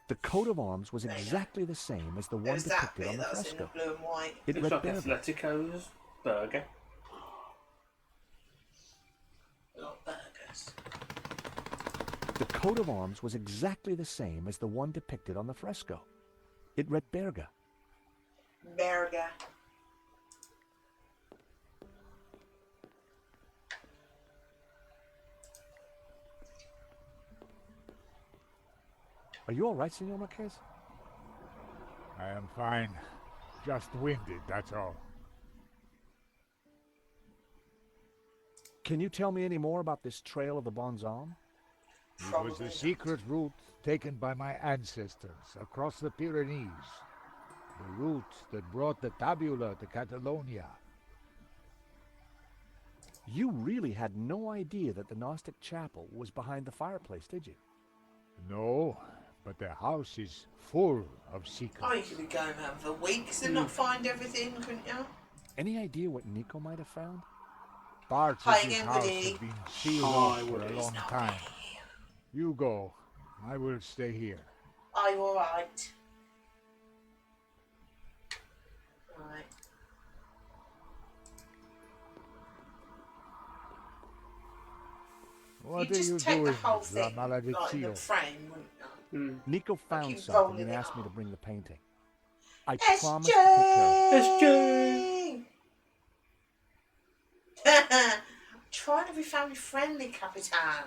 The coat of arms was exactly the same as the There one was that depicted on bit the that was in the fresco. blue and white. It Looks read like Berger. Atletico's burger. A lot of burgers. The coat of arms was exactly the same as the one depicted on the fresco. It read Berger. Burger. Are you all right, Senor Marquez? I am fine. Just winded, that's all. Can you tell me any more about this trail of the Bonzom? It was the secret route taken by my ancestors across the Pyrenees. The route that brought the tabula to Catalonia. You really had no idea that the Gnostic chapel was behind the fireplace, did you? No, but the house is full of secrets. Oh, you could be going around for weeks and not find everything, couldn't you? Any idea what Nico might have found? Parts Hi of his again, house Woody. have been sealed Hi, off for Woody. a long time. You go. I will stay here. Are you alright? Right. What You are just you take doing, the whole La thing, like in the Malediccio? frame, wouldn't you? Nico found keep something rolling and it asked me up. to bring the painting. I SJ! promised to take care of it. SJ! Trying to be family friendly, Capitan.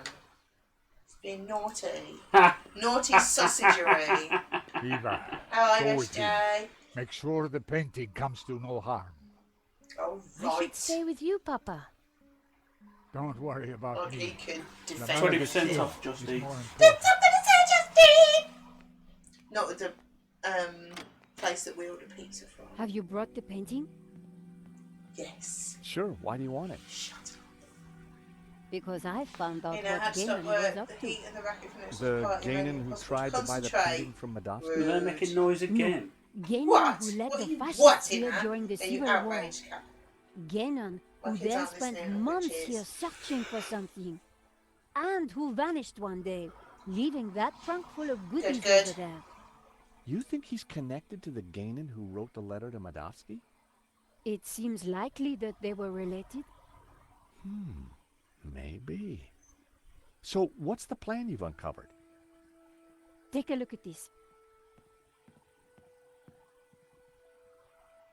It's being naughty. Naughty sausagery. Viva. Hello, Go with him. SJ. Make sure the painting comes to no harm. Oh, I should right. stay with you, Papa. Don't worry about Like he me. could La defend 20% it. off, Just is Eat. more Did important. somebody say Justine? Not with the place that we ordered pizza from. Have you brought the painting? Yes. Sure, why do you want it? Shut up. Because I found out You know how what to stop Galen was the up to. heat and the racket from The party, Ganon making who possible tried to buy the concentrate. painting from Madovsky? Rude. They're making noise again. Ganon, What? who led What the are you fascists watching, here huh? during the Are you Civil War. outraged, Cap? Ganon, who My kids then aren't spent listening, months which is- here searching for something. And who vanished one day, leaving that trunk full of goodies good. over there. You think he's connected to the Ganon who wrote the letter to Madovsky? It seems likely that they were related. Maybe. So, what's the plan you've uncovered? Take a look at this.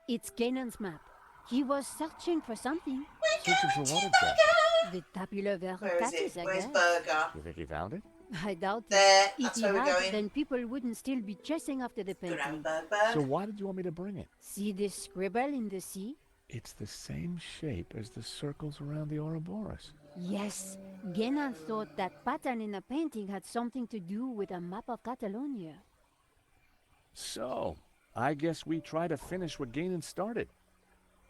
It's Ganon's map. He was searching for something. Searching for what exactly? The Tabula Where is Veritatis, it? I Where's guess. Burger? You think he found it? I doubt it. There. If That's he where we're had, going. then people wouldn't still be chasing after the Gonna have a painting. burger. So why did you want me to bring it? See this scribble in the sea? It's the same shape as the circles around the Ouroboros. Yes, Ganon thought that pattern in the painting had something to do with a map of Catalonia. So, I guess we try to finish what Ganon started.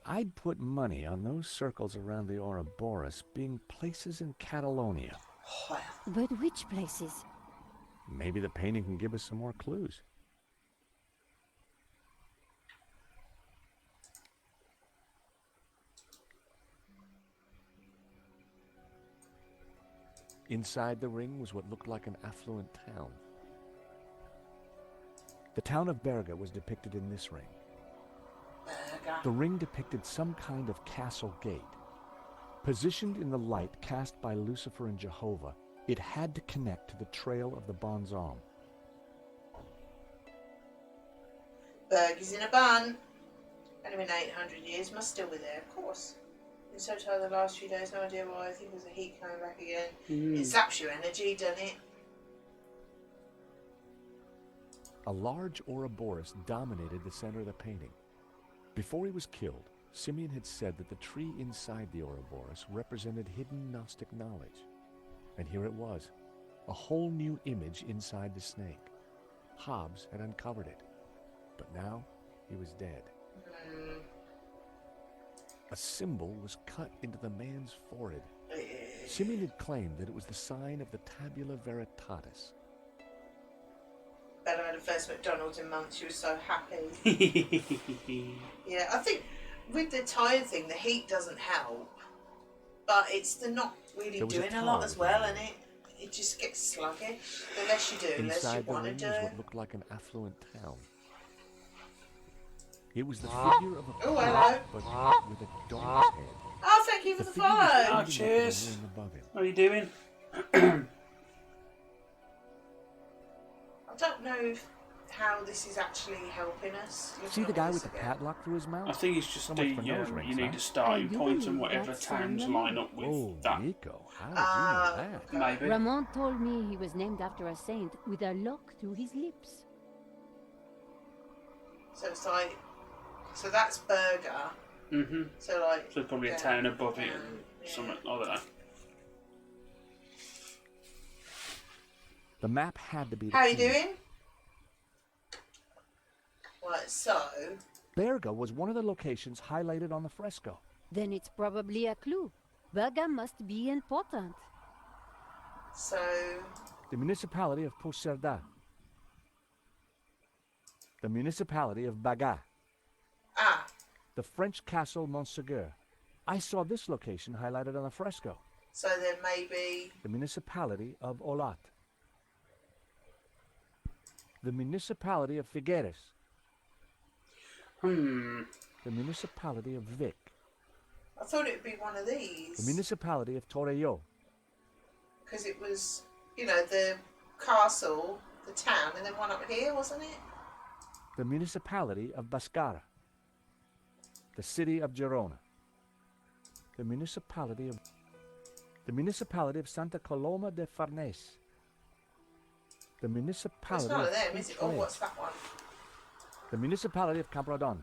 I'd put money on those circles around the Ouroboros being places in Catalonia. Well, But which places? Maybe the painting can give us some more clues. Inside the ring was what looked like an affluent town. The town of Berga was depicted in this ring. burger. The ring depicted some kind of castle gate. Positioned in the light cast by Lucifer and Jehovah, it had to connect to the trail of the Bonzom. Burgers in a bun. Only been 800 years, must still be there, of course. Been so tired the last few days, no idea why. I think there's a heat coming back again. It zaps your energy, doesn't it? A large Ouroboros dominated the center of the painting. Before he was killed, Simeon had said that the tree inside the Ouroboros represented hidden Gnostic knowledge. And here it was, a whole new image inside the snake. Hobbes had uncovered it, but now he was dead. A symbol was cut into the man's forehead. Simeon had claimed that it was the sign of the Tabula Veritatis. Bella had a first McDonald's in months, she was so happy. Yeah, I think with the tire thing, the heat doesn't help. But it's the not really There was a doing a lot tire as well, there. isn't it? it just gets sluggish. The less you do, the less you Inside the want to ring do was it. what looked like an affluent town. It was the figure of a Oh, priest, hello. but with a dog's head. Oh, thank you for the figure was follow. Oh, holding up to the cheers. ring above him. How are you doing? I don't know how this is actually helping us. See the Looking guy at with this the again. padlock through his mouth? I think it's just So the much for nose rings, you need huh? a starting I do point and believe whatever that's towns San line up with Oh, that. Nico, how did Ah, you know that? okay. Maybe. Ramon told me he was named after a saint with a lock through his lips. So it's like, so that's Burger. Mm-hmm. So like, So probably a yeah, town above it and yeah. something like that. The map had to be the How you key. doing? Right, so Berga was one of the locations highlighted on the fresco. Then it's probably a clue. Berga must be important. The municipality of Pocerda. The municipality of Baga. ah, The French castle Montségur. I saw this location highlighted on the fresco. so then maybe The municipality of Olat. The municipality of Figueres. The municipality of Vic. I thought it'd be one of The these municipality of Torelló. because it was, you know, the castle, the town, and then one up here, wasn't it? The municipality of Bascara. The city of Girona. The municipality of Santa Coloma de Farnese. The It's municipality none of of them, is it? Oh, Puigverd. what's that one? The municipality of Camprodon.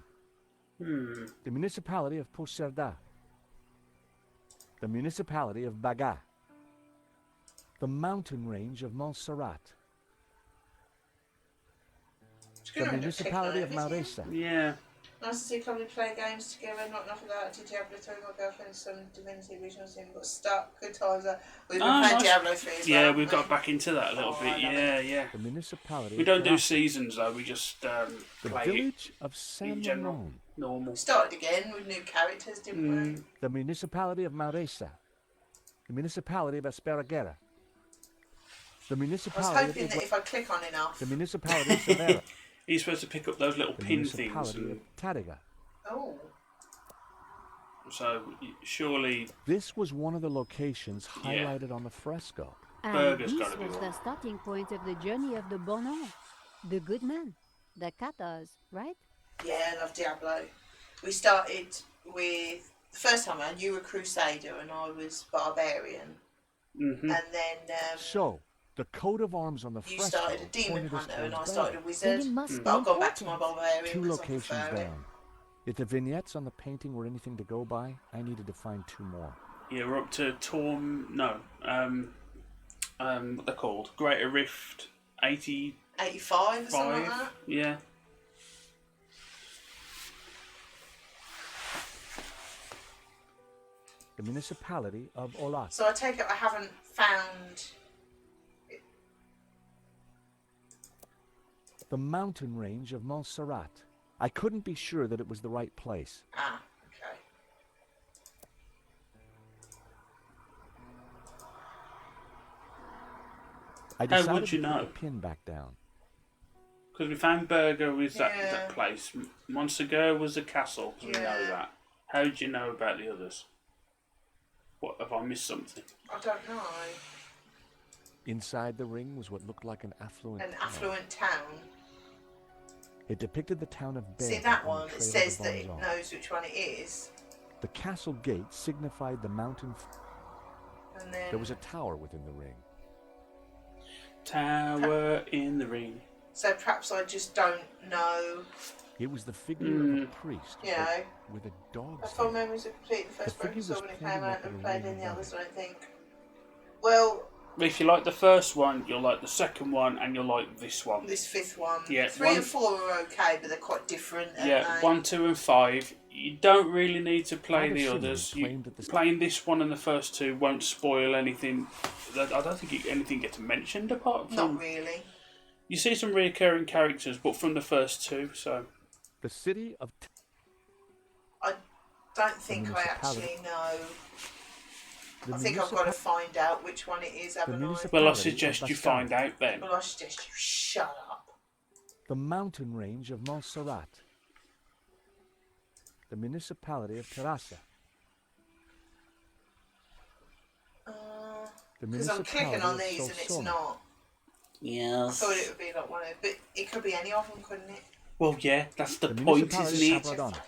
The municipality of Pocerda. The municipality of Baga. The mountain range of Montserrat. It's The gonna end up municipality of clicking over, isn't Maresa. Yeah. it? Nice to see family play games together, not enough of that. To Diablo 3, my girlfriend, and some Divinity original sim got stuck. Good times. We've been Ah, playing nice. Diablo 3 as well. Yeah, haven't we've we? got back into that a little Oh, bit. I love Yeah, it. yeah. The municipality We of don't do Gracia. seasons though. We just The play it village of San in general, Ramon. normal. We started again with new characters, didn't we? The municipality of Maresa. The municipality of Esparraguera. The I was municipality hoping of that if I click on enough. The municipality of Severa. You're supposed to pick up those little The pin things, municipality and of Tariga. Oh, so surely This was one of the locations highlighted on the fresco. And Burger's this gotta be was one. the starting point of the journey of the Bonan, the good man, the Cathars, right? yeah, I love Diablo. We started with the first time around. You were Crusader and I was Barbarian, and then So, the coat of arms on the you fresco started a Demon pointed us Hunter and I towards started a Berga. Wizard. Then it must be But I've gone back to my important. Barbarian. 2 'cause I locations prefer it. down. If the vignettes on the painting were anything to go by, I needed to find 2 more. yeah, we're up to what they're called, Greater Rift 85. 85 or something like that. Yeah. The municipality of Olat. So I take it I haven't found. The mountain range of Montserrat. I couldn't be sure that it was the right place. Ah, okay. I How decided would you to put know? the pin back down. Because we found Burger was that Yeah. place. Montségur was a castle, so we know Yeah. that. How do you know about the others? What, have I missed something? I don't know. Inside the ring was what looked like an affluent An town. affluent town. It depicted the town of Berga See that on one? the It Trail of says the that it Bonzon. knows which one it is. The castle gate signified the mountain. And then There was a tower within the ring. Tower in the ring. so perhaps I just don't know. It was the figure of a priest You know, with a dog's I fond head. memories of completing the first The figure Broken Sword was when it pointing came up out at and a played ring in the above others, it. I don't think. Well, If you like the first one, you'll like the second one, and you'll like this one. this fifth one. Yeah, 3 one- and 4 are okay, but they're quite different. aren't Yeah, they? 1, 2, and 5. You don't really need to play Father the Simeon others. claimed that the- Playing this one and the first 2 won't spoil anything. I don't think anything gets mentioned apart from. Not really. You see some recurring characters, but from the first 2, so. The city of I don't think I municipality. actually know I think I've got to find out which one it is, haven't I? Well, I Municipality suggest of you Bastar. find out then. Well, I suggest you shut up. The mountain range of Montserrat. The municipality of Terrassa. The Because I'm clicking on municipality these of and it's Solsona. not. I Yes. thought it would be like one of, but it could be any of them, couldn't it? Well, yeah, that's the The point, municipality isn't of it? Cabradon.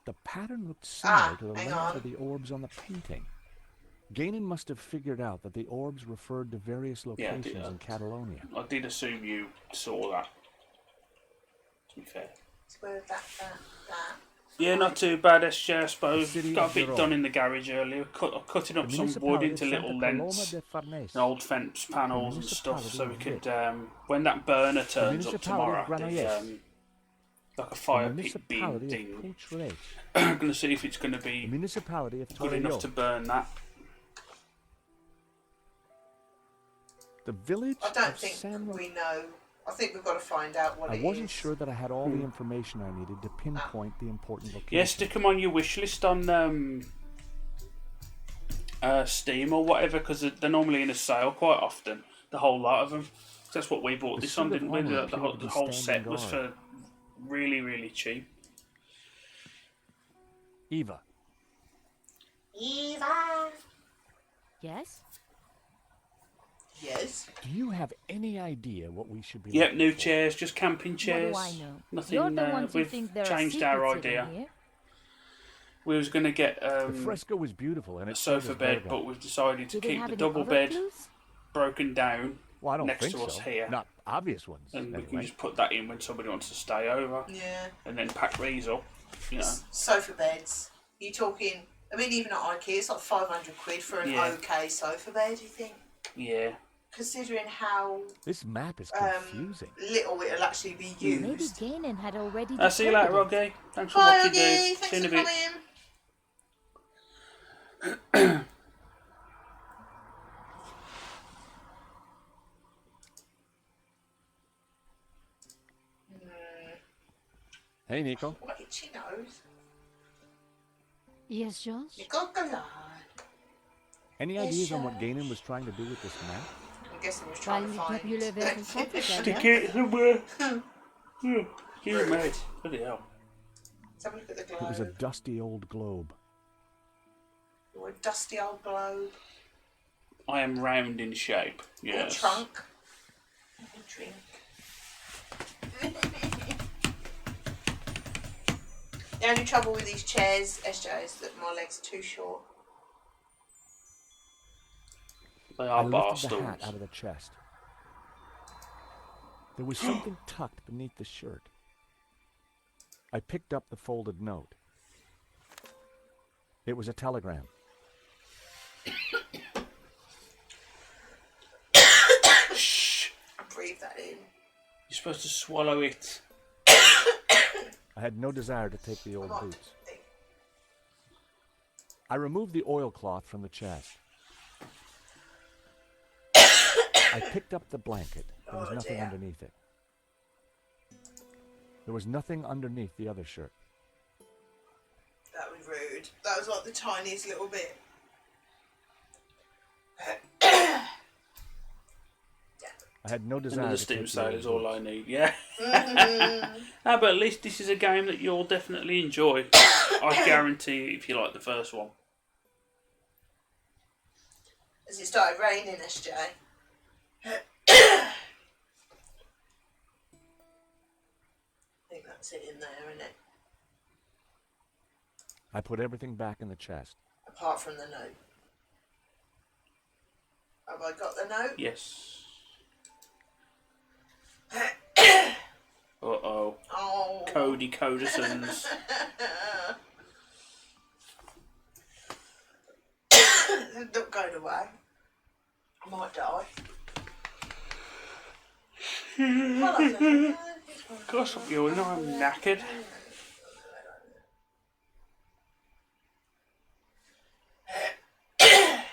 The pattern looked similar to the hang layout on. of the orbs on the painting. Gainan must have figured out that the orbs referred to various Yeah, locations in Catalonia. I did assume you saw that. To be fair. It's where that. Yeah, not too bad, SJ, I suppose. The city Got a of bit Verona. done in the garage earlier. Cutting up The some wood municipality into of little Santa Coloma lengths, de Farnese. and old fence panels and stuff, so we municipality could, of when that burner turns up municipality tomorrow, of Granollers. like a The fire pit bin municipality thing, of Puigreig. I'm going to see if it's going to The be municipality of good enough Torelló. to burn that. The village I don't of think San we know. I think we've got to find out what I it is. wasn't sure that I had all the information I needed to pinpoint the important location. Yeah, stick them on your wish list on Steam or whatever, because they're normally in a sale quite often, the whole lot of them. That's what we bought The this on, suit of didn't we? armour The appeared to be whole standing set was guard. for really, really cheap. Eva, Eva. Yes? Yes. do you have any idea what we should be Yep, looking new for? chairs, just camping chairs. What do I know? Nothing. You're the ones who we've think there are changed our secrets hidden idea. here. We was going to get The fresco was beautiful and a it sofa served as bed, vertigo. but we've decided to Do they keep have the any double other bed clues? broken down, Well, I don't next think to us so. here. Not obvious ones. and we can anyway. just put that in when somebody wants to stay over, Yeah. and then pack these up. You know, Sofa beds. You talking? I mean, even at IKEA, it's like 500 quid for an Yeah. okay sofa bed. You think? yeah. Considering how This map is um, confusing. little it'll actually be used. Maybe Gainan had already I'll see you later, discovered it. Roggy. Thanks for Bye, what you Oggy. do. See Thanks you in a for bit. coming. Hey, Nico. What itchy nose? Yes, George? You got the line. Any Yes, ideas on what sir. Gainan was trying to do with this map? I'm guessing we're trying to Find find. popular versus Stick it somewhere. You mate. Bloody hell. Let's have a look at the It was a globe. dusty old globe. Or a dusty old globe. I am round in shape. Or Yes. trunk. Or drink. The only trouble with these chairs, SJ, is that my legs are too short. They I are bar lifted the hat stools. out of the chest. There was something tucked beneath the shirt. I picked up the folded note. It was a telegram. Shh. Breathe that in. You're supposed to swallow it. I had no desire to take the old Not boots. I removed the oilcloth from the chest. I picked up the blanket. There was Oh, nothing dear. underneath it. There was nothing underneath the other shirt. That was rude. That was like the tiniest little bit. I had no desire Another to steam take the sale old is all boots. I need. Yeah. Mm-hmm. Ah, but at least this is a game that you'll definitely enjoy. I guarantee if you like the first one. As it started raining, SJ. I think that's it in there, isn't it? I put everything back in the chest. Apart from the note. Have I got the note? Yes. Uh-oh. Oh. Cody Codisons. Not going away. I might die. Of course you know I'm knackered.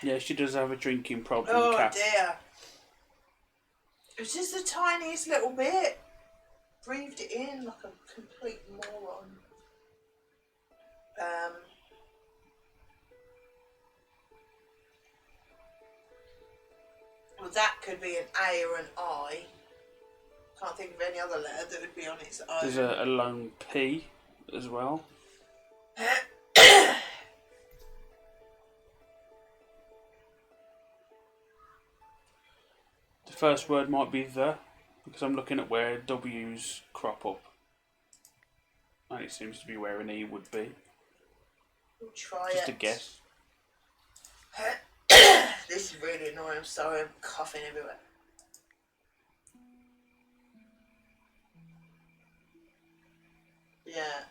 Yeah, she does have a drinking problem, Oh Kat. dear. It was just the tiniest little bit. Breathed it in like a complete moron. Well, that could be an A or an I. Can't think of any other letter that would be on its own. There's a lone P as well. The first word might be the, because I'm looking at where W's crop up. And it seems to be where an E would be. We'll try Just it. a guess. This is really annoying. I'm sorry, I'm coughing everywhere. Yeah.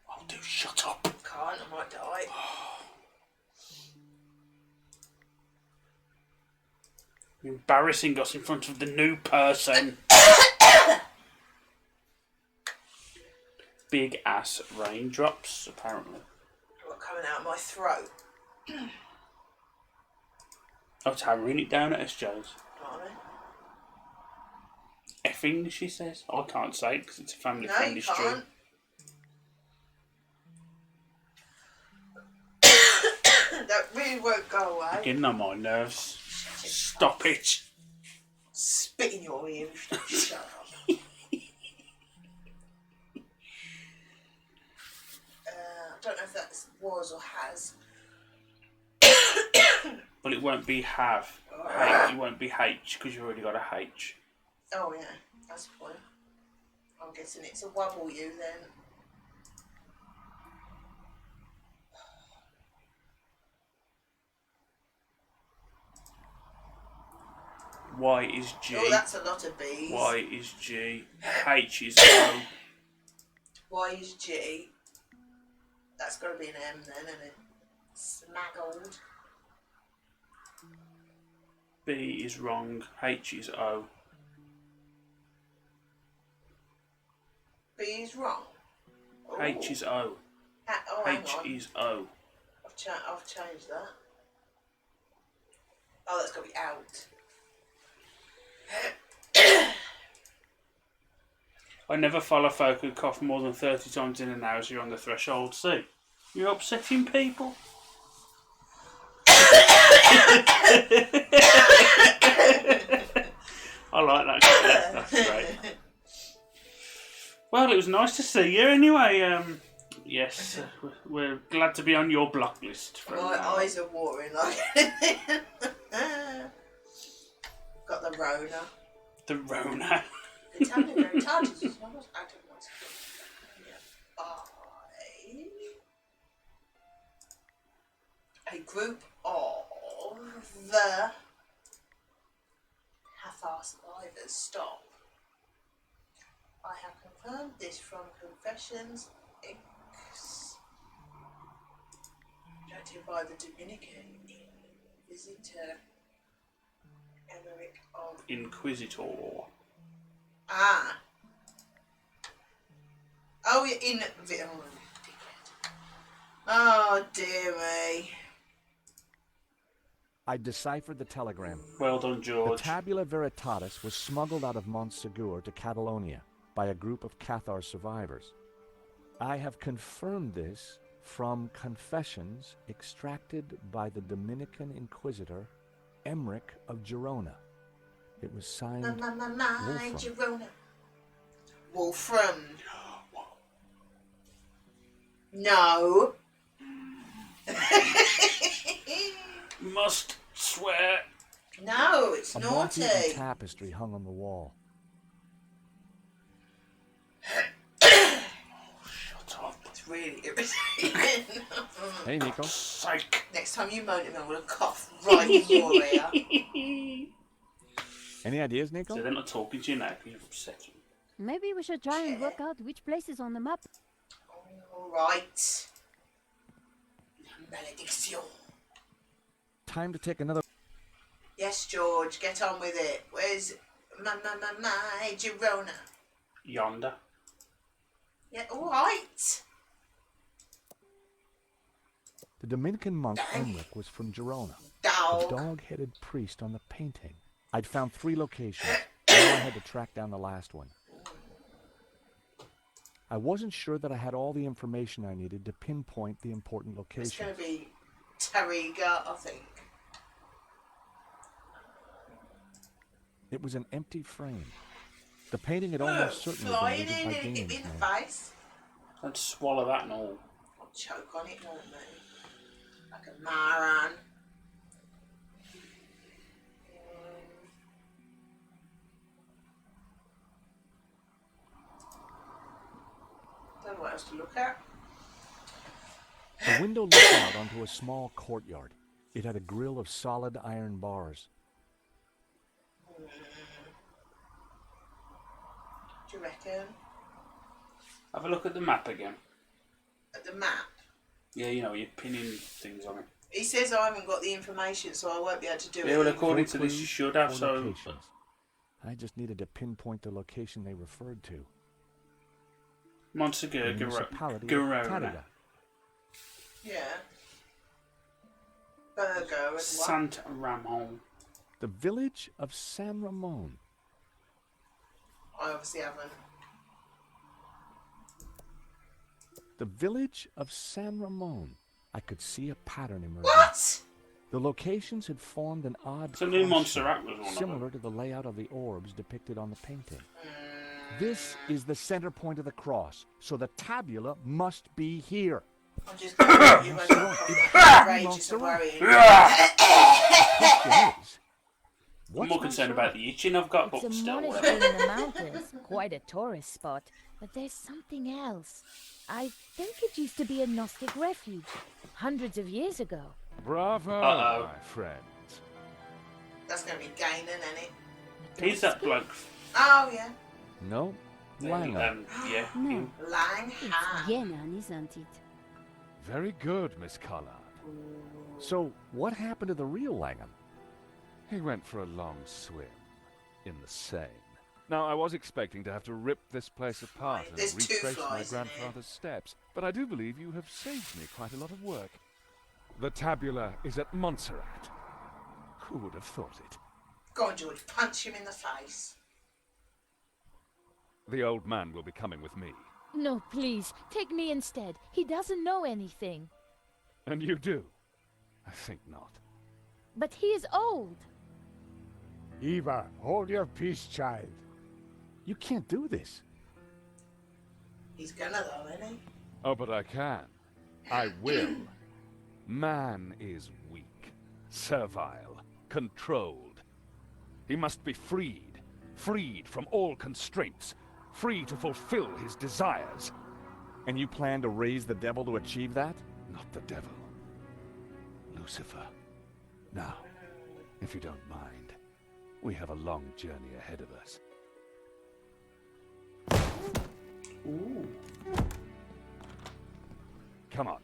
Oh, dude, shut up. Can't, I might die. You're embarrassing us in front of the new person. Big ass raindrops, apparently. What coming out of my throat? Oh, it's hammering it down at us, Jones. Blimey. Effing, she says. I can't say it because it's a No, family-friendly you stream. can't. That really won't go away. Getting on my nerves. Stop it. Spit in your ear. Shut up. I don't know if that was or has. But it won't be have. It won't be H because you've already got a H. Oh yeah, that's the point. I'm guessing it's a wobble you then. Y is G. Oh, that's a lot of B's. Y is G. H is O. Y is G. That's got to be an M then, isn't it? Smaggled. B is wrong. H is O. B is wrong. Oh. H is O. Oh, hang H on. is O. I've changed that. Oh, that's got to be out. I never follow folk who cough more than 30 times in an hour as you're on the threshold. See? You're upsetting people. I like that. That's great. Well, it was nice to see you anyway. Yes, we're glad to be on your block list. My eyes are watering like got the Rona. The Rona. The tablet very touches. It's not active. A group of the Hathor survivors stop. I have confirmed this from Confessions X, directed by the Dominican Inquisitor Emmerich of Inquisitor. Ah. Oh, you're in. Oh, dear me. I deciphered the telegram. Well done, The George. Tabula Veritatis was smuggled out of Montsegur to Catalonia by a group of Cathar survivors. I have confirmed this from confessions extracted by the Dominican Inquisitor Emmerich of Girona. It was signed Wolfram. Girona. Wolfram. No. Must swear. No, it's A naughty. moth-eaten tapestry hung on the wall. Shut up. It's really irritating. Hey, Nico. Psych. Next time you moan at me, I'm going to cough right in your ear. Any ideas, Nico? So they're not talking to you now because you've upset them. Maybe we should try and work out which place is on the map. All right. Malediction. Time to take another... Yes, George, get on with it. Where's my Girona? Yonder. Yeah, all right. The Dominican monk Emmerich was from Girona. The Dog. dog-headed priest on the painting. I'd found 3 locations. Now I had to track down the last one. I wasn't sure that I had all the information I needed to pinpoint the important It's going locations. to be Tariga, I think. It was an empty frame. The painting had almost certainly been Flying looted in by and hit me Ganon's in the men. face. I'd swallow that and all. I'll choke on it, won't me? Like a moron. Don't know what else to look at. The window looked out onto a small courtyard. It had a grille of solid iron bars. Do you reckon? Have a look at the map again. At the map? Yeah, you know, you're pinning things on it. He says I haven't got the information, so I won't be able to do Yeah, it. well, according to No this, you clues should have, or so... locations. I just needed to pinpoint the location they referred to. The municipality of Garona. Tariga. Yeah. Burger and what? Sant Ramon. The village of San Ramon. I obviously haven't. The village of San Ramon. I could see a pattern emerging. What? The locations had formed an odd So New cross Montserrat was one of similar them. to the layout of the orbs depicted on the painting. This is the center point of the cross, so the tabula must be here. I'm just going to you Montserrat. outrageous and worrying. Question is, I'm what's more concerned about the itching I've got, It's but a still, monastery whatever. in the mountains. Quite a tourist spot. But there's something else. I think it used to be a Gnostic refuge. Hundreds of years ago. Bravo, Uh-oh. my friends. That's going to be Ganon, isn't it? He's that bloke. Oh, yeah. No, Langham. Yeah. No. him. Lang It's Han. Yenan, isn't it? Very good, Miss Collard. So, what happened to the real Langham? He went for a long swim in the Seine. Now, I was expecting to have to rip this place apart and There's two retrace my flies in here. grandfather's steps, but I do believe you have saved me quite a lot of work. The tabula is at Montserrat. Who would have thought it? Go on, George. Punch him in the face. The old man will be coming with me. No, please. Take me instead. He doesn't know anything. And you do? I think not. But he is old. Eva, hold your peace, child. You can't do this. He's gonna, though, isn't he? Oh, but I can. I will. Man is weak, servile, controlled. He must be freed, freed from all constraints, free to fulfill his desires. And you plan to raise the devil to achieve that? Not the devil. Lucifer. Now, if you don't mind, we have a long journey ahead of us. Ooh. Come on.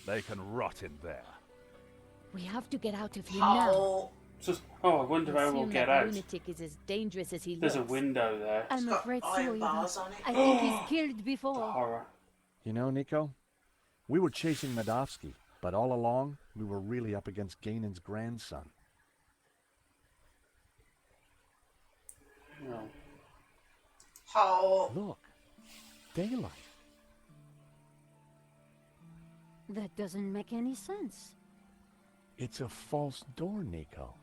They can rot in there. We have to get out of here now. Oh, Oh, I wonder how we'll Assume get that out. lunatic is as dangerous as he There's looks. a window there. I'm got afraid so, iron Eva. bars on it. I think he's killed before. Horror. You know, Nico, we were chasing Medovsky, but all along, we were really up against Ganon's grandson. No. oh. Look, daylight. That doesn't make any sense. It's a false door, Nico.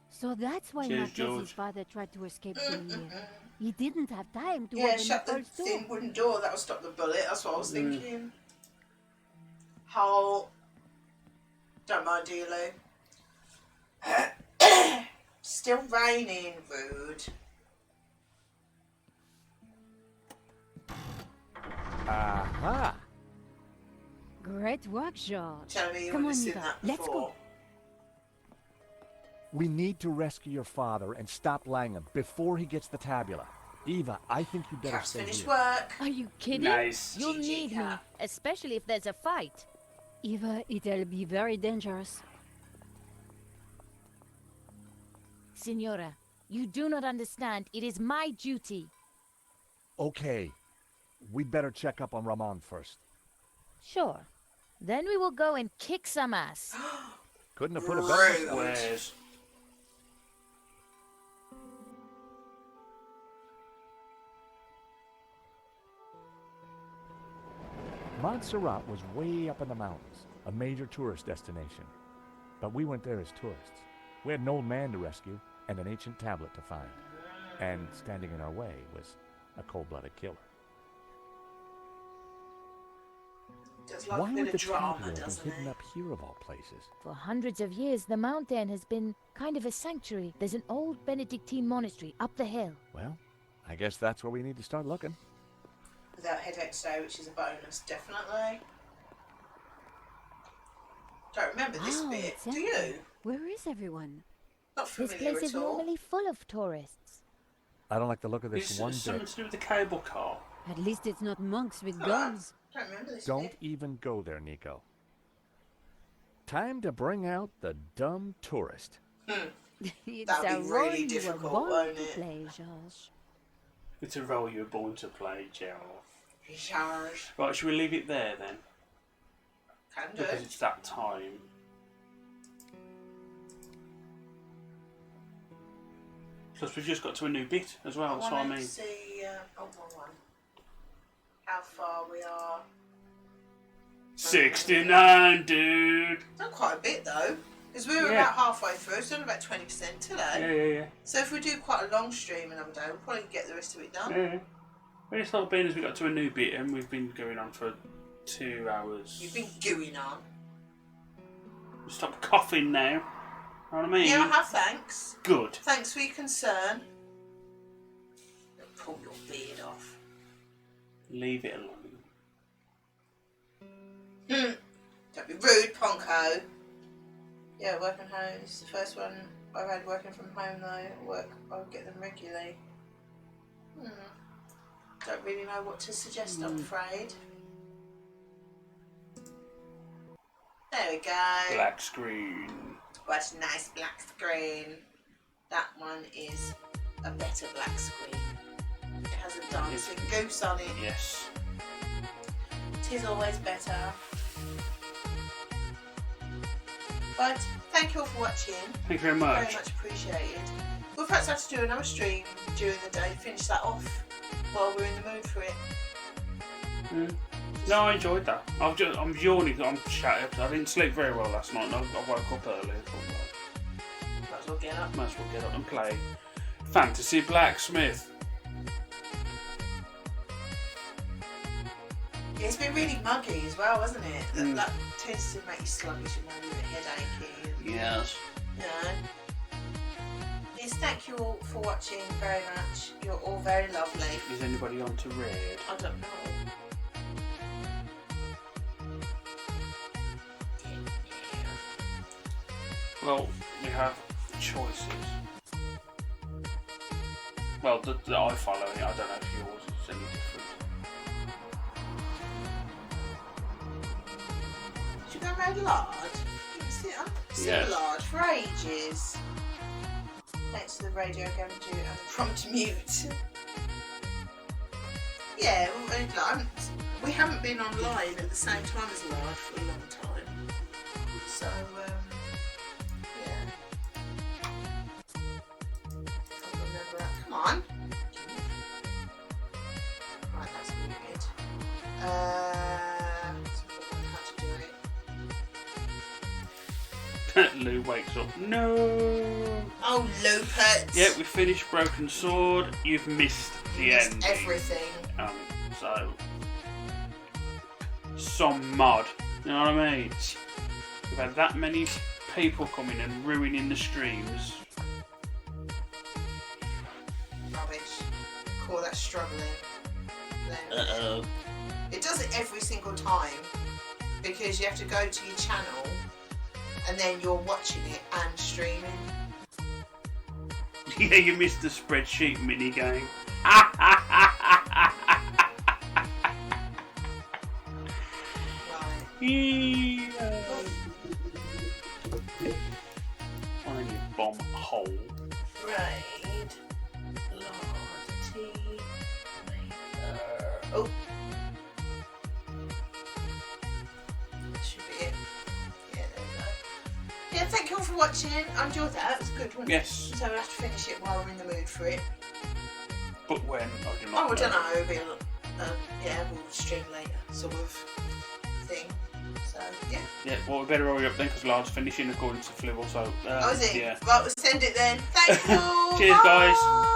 So that's why Cheers, Marquez's George. father tried to escape from here. He didn't have time to Yeah, open shut the the false door. thin wooden door. That'll stop the bullet. That's what I was Mm. thinking. Hole. Don't mind you, Lou. Still raining, rude. Aha! Great work, George. Tell me you Come haven't on, seen Eva. that Let's before. go. We need to rescue your father and stop Langham before he gets the tabula. Eva, I think you better Cap's stay finished here. work. Are you kidding? Nice. You'll GG, need me, Cap. especially if there's a fight. Eva, it'll be very dangerous. Signora, you do not understand. It is my duty. Okay, we'd better check up on Ramon first. Sure. Then we will go and kick some ass. Couldn't have put it better. Rude. Where's... Montserrat was way up in the mountains, a major tourist destination. But we went there as tourists. We had an old man to rescue and an ancient tablet to find. And standing in our way was a cold-blooded killer. Does like Why a bit would the of drama, tablet be doesn't hidden it? up here of all places? For hundreds of years, the mountain has been kind of a sanctuary. There's an old Benedictine monastery up the hill. Well, I guess that's where we need to start looking. Without headache today, which is a bonus, definitely. Don't remember this Wow, bit, exactly. do you? Where is everyone? Not This familiar place is at all. normally full of tourists. I don't like the look of this It's one something bit. to do with the cable car. At least it's not monks with Ah, guns. don't remember this Don't bit. even go there, Nico. Time to bring out the dumb tourist. It's That'd a be role really you were difficult, born won't to it? play, George. It's a role you were born to play, Gerald. Charge. Right, should we leave it there then? Can do Because it. it's that time. Plus, we've just got to a new bit as well, so I wanted mean. to see, wrong one. How far we are. 69, dude! Not quite a bit though, because we were Yeah. about halfway through, so only about 20% today. Yeah. So if we do quite a long stream another day, we'll probably get the rest of it done. Yeah. Well, it's not been as we got to a new bit and we've been going on for 2 hours. You've been gooing on. Stop coughing now. Know what I mean? Yeah, I have, thanks. Good. Thanks for your concern. Pull your beard off. Leave it alone. Don't be rude, Ponko. Yeah, working home. This is the first one I've had working from home though. I'll get them regularly. Don't really know what to suggest, I'm afraid. There we go. Black screen. What a nice black screen. That one is a better black screen. It has a dancing goose on it. Yes. Tis always better. But thank you all for watching. Thank you very Very much. much appreciated. We'll perhaps have to do another stream during the day, finish that off while we're in the mood for it. No, I enjoyed that. I'm yawning, I'm shattered. I didn't sleep very well last night and I woke up early. I thought, well, Might as well get up. might as well get up and play Fantasy Blacksmith. Yeah, it's been really muggy as well, hasn't it? That tends to make you sluggish and maybe a bit headachy. And, Yes. you know. Yes, thank you all for watching very much. You're all very lovely. Is anybody on to red? I don't know. Well, we have choices. Well, that I follow it. I don't know if yours is any different. Did you go round large? I haven't seen Yes. large for ages. Thanks to the radio going to and the prompt mute. Yeah, well, we haven't been online at the same time as large for a long time. So, yeah. Can't remember that. Come on. Right, that's muted. Let's figure out how to do it. Lou wakes up. No. Oh, Lupert! Yeah, we finished Broken Sword. You've missed the Missed ending. everything. So some mod. You know what I mean? We've had that many people coming and ruining the streams. Rubbish. Call that struggling. Then it does it every single time because you have to go to your channel and then you're watching it and streaming. Yeah, you missed the spreadsheet mini game. Right. Find your bomb hole. Right. Lord T. Maker. Oh. Should be it. Yeah, there we go. Yeah, thank you all for watching. I enjoyed that. It was good, wasn't Yes. it? So we'll have to finish it while we're in the mood for it. But when? I do not Oh, I know. don't know. It'll be yeah, we'll stream later, sort of. Yeah. Yeah, well, we better hurry up then because Lard's finishing according to Flibble. So, Oh, is it? yeah. Right, we'll send it then. Thanks, Paul. Cheers, guys. Bye.